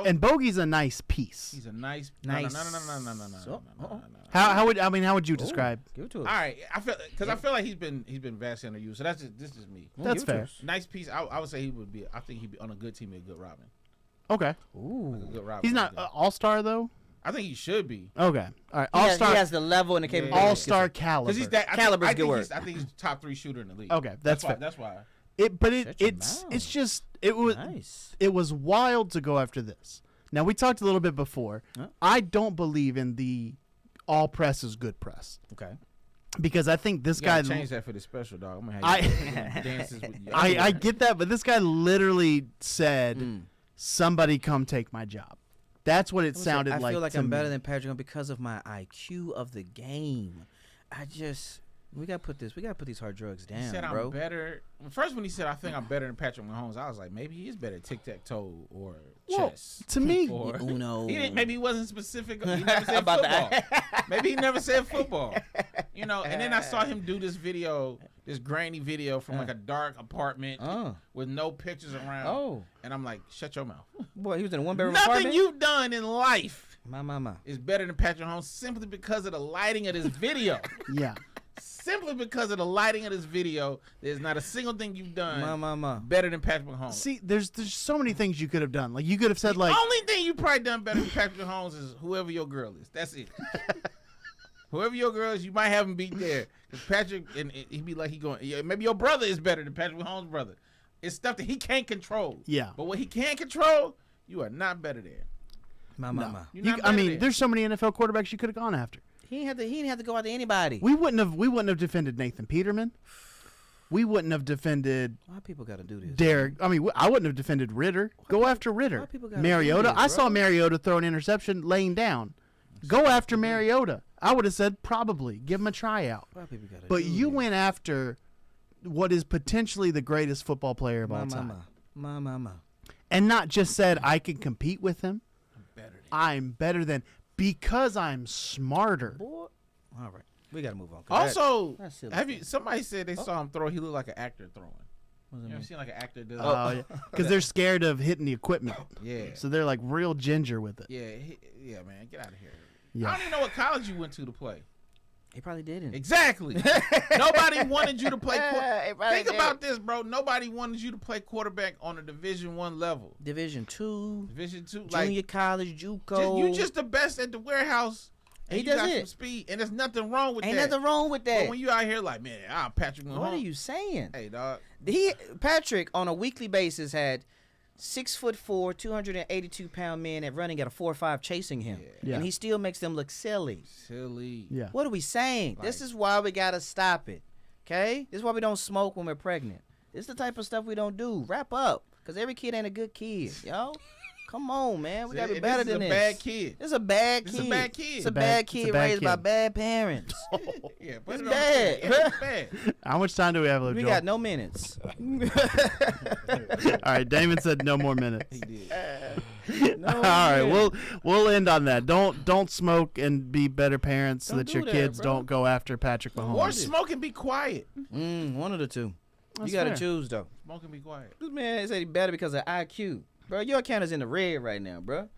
And Bogey's a nice piece. he's a nice. Nice. No. How would you describe? Give it to us. All right, I feel like he's been vastly underused. So this is me. That's fair. Nice piece. I would say he would be. I think he'd be on a good team. A good Robin. Okay. Ooh. A good Robin. He's not all-star though. I think he should be. Okay. All right. He has, All-star. he has the level and the capability. All-star caliber. Because he's that. Caliber's I good word. think he's top 3 shooter in the league. Okay, that's why. fair. That's why. Shut your It's mouth. just it was Nice. it was wild to go after this. Now we talked a little bit before. Huh? I don't believe in the all press is good press Okay. because I think this You gotta guy. change that for the special, dog. I'm gonna have you dances with you. I get that, but this guy literally said, "Somebody come take my job." That's what it sounded like. I feel like to I'm me. better than Patrick because of my IQ of the game. We gotta put these hard drugs He down, said bro. I'm better. First, when he said I think I'm better than Patrick Mahomes, I was like, maybe he is better at tic-tac-toe or Well, chess. to me, Or Uno. maybe he wasn't specific. He never said About football. that. Maybe he never said football. And then I saw him do this video, this grainy video from like a dark apartment with no pictures around. Oh. And I'm like, shut your mouth. Boy, he was in a one-bedroom Nothing apartment. you've done in life My. is better than Patrick Mahomes simply because of the lighting of this video. yeah. Simply because of the lighting of this video, there's not a single thing you've done My. better than Patrick Mahomes. See, there's so many things you could have done. Like you could have said like, Only thing you probably done better than Patrick Mahomes is whoever your girl is. That's it. Whoever your girl is, you might have him beat there. Because Patrick, and he'd be like, maybe your brother is better than Patrick Mahomes' brother. It's stuff that he can't control. Yeah. But what he can control, you are not better there. My. You're not better there. there's so many NFL quarterbacks you could have gone after. He didn't have to go out to anybody. We wouldn't have defended Nathan Peterman. We wouldn't have defended Why people gotta do this? Derek. I mean, I wouldn't have defended Ritter. Go after Ritter. why people gotta Mariota. do this, I saw bro? Mariota throw an interception laying down. Go after Mariota. I would have said probably give him a tryout. Why people gotta But do you this? went after what is potentially the greatest football player of all time, My. and not just said I can compete with him. Better than I'm better than because I'm smarter. Boy. All right, we gotta move on. 'cause Also, that's silly somebody said they saw him throw, he looked like an actor throwing. You ever seen like an actor do Oh, yeah. Because they're scared of hitting the equipment. Yeah. So they're like real ginger with it. Yeah, man, get out of here. Yeah. I don't even know what college you went to play. He probably didn't. Exactly. Nobody wanted you to play. Think did. about this, bro. Nobody wanted you to play quarterback on a Division I level. Division 2, Division II, junior college, JUCO. you just the best at the warehouse. And He you does got it. some speed, and there's nothing wrong with Ain't that. nothing wrong with that. But when you out here like, man, I'm Patrick Mahomes. What are you saying? Hey, dog. Patrick on a weekly basis had 6'4", 282-pound men at running at a 4.5 chasing him, Yeah. and he still makes them look silly. Silly. Yeah. What are we saying? This is why we gotta stop it. Okay, this is why we don't smoke when we're pregnant. This is the type of stuff we don't do. Wrap up, cause every kid ain't a good kid, yo. Come on, man. We gotta be better than this. This is a bad kid. This is a bad This kid. is a bad kid. It's a bad kid raised by bad parents. Yeah, put It's it on bad. the stand. Yeah, it's bad. How much time do we have left, We Joel? got no minutes. All right, Damon said no more minutes. He did. All right, we'll end on that. Don't smoke and be better parents so Don't that your do that, kids bro. don't go after Patrick Mahomes. Or smoke and be quiet. One of the two. That's you gotta fair. choose though. Smoke and be quiet. This man said he better because of IQ. Bro, your account is in the red right now, bro.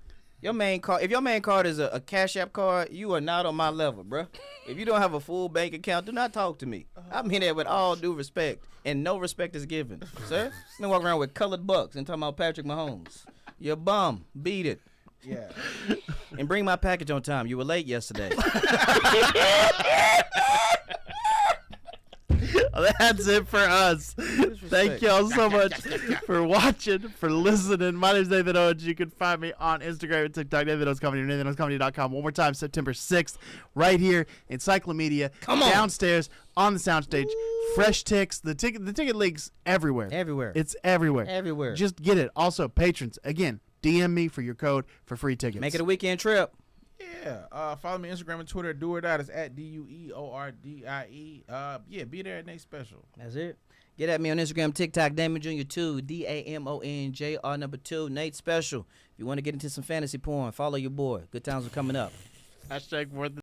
Your main card, if your main card is a Cash App card, you are not on my level, bro. If you don't have a full bank account, do not talk to me. I'm here with all due respect, and no respect is given, sir. I'm walking around with colored bucks and talking about Patrick Mahomes. You're a bum. Beat it. Yeah. And bring my package on time. You were late yesterday. That's it for us. Thank y'all so much for watching, for listening. My name's Nathan Owens. You can find me on Instagram and TikTok, Nathan Owens Comedy, or NathanOwensComedy.com. One more time, September 6th, right here in Cyclomedia, downstairs on the soundstage. Fresh ticks. The ticket links everywhere. Everywhere. It's everywhere. Everywhere. Just get it. Also, patrons, again, DM me for your code for free tickets. Make it a weekend trip. Yeah. Follow me on Instagram and Twitter. Do or die. It's at DUEORDIE. Yeah, be there at Nate Special. That's it. Get at me on Instagram, TikTok, Damon Jr. 2, DAMONJR2, Nate Special. If you want to get into some fantasy porn, follow your boy. Good times are coming up. Hashtag more than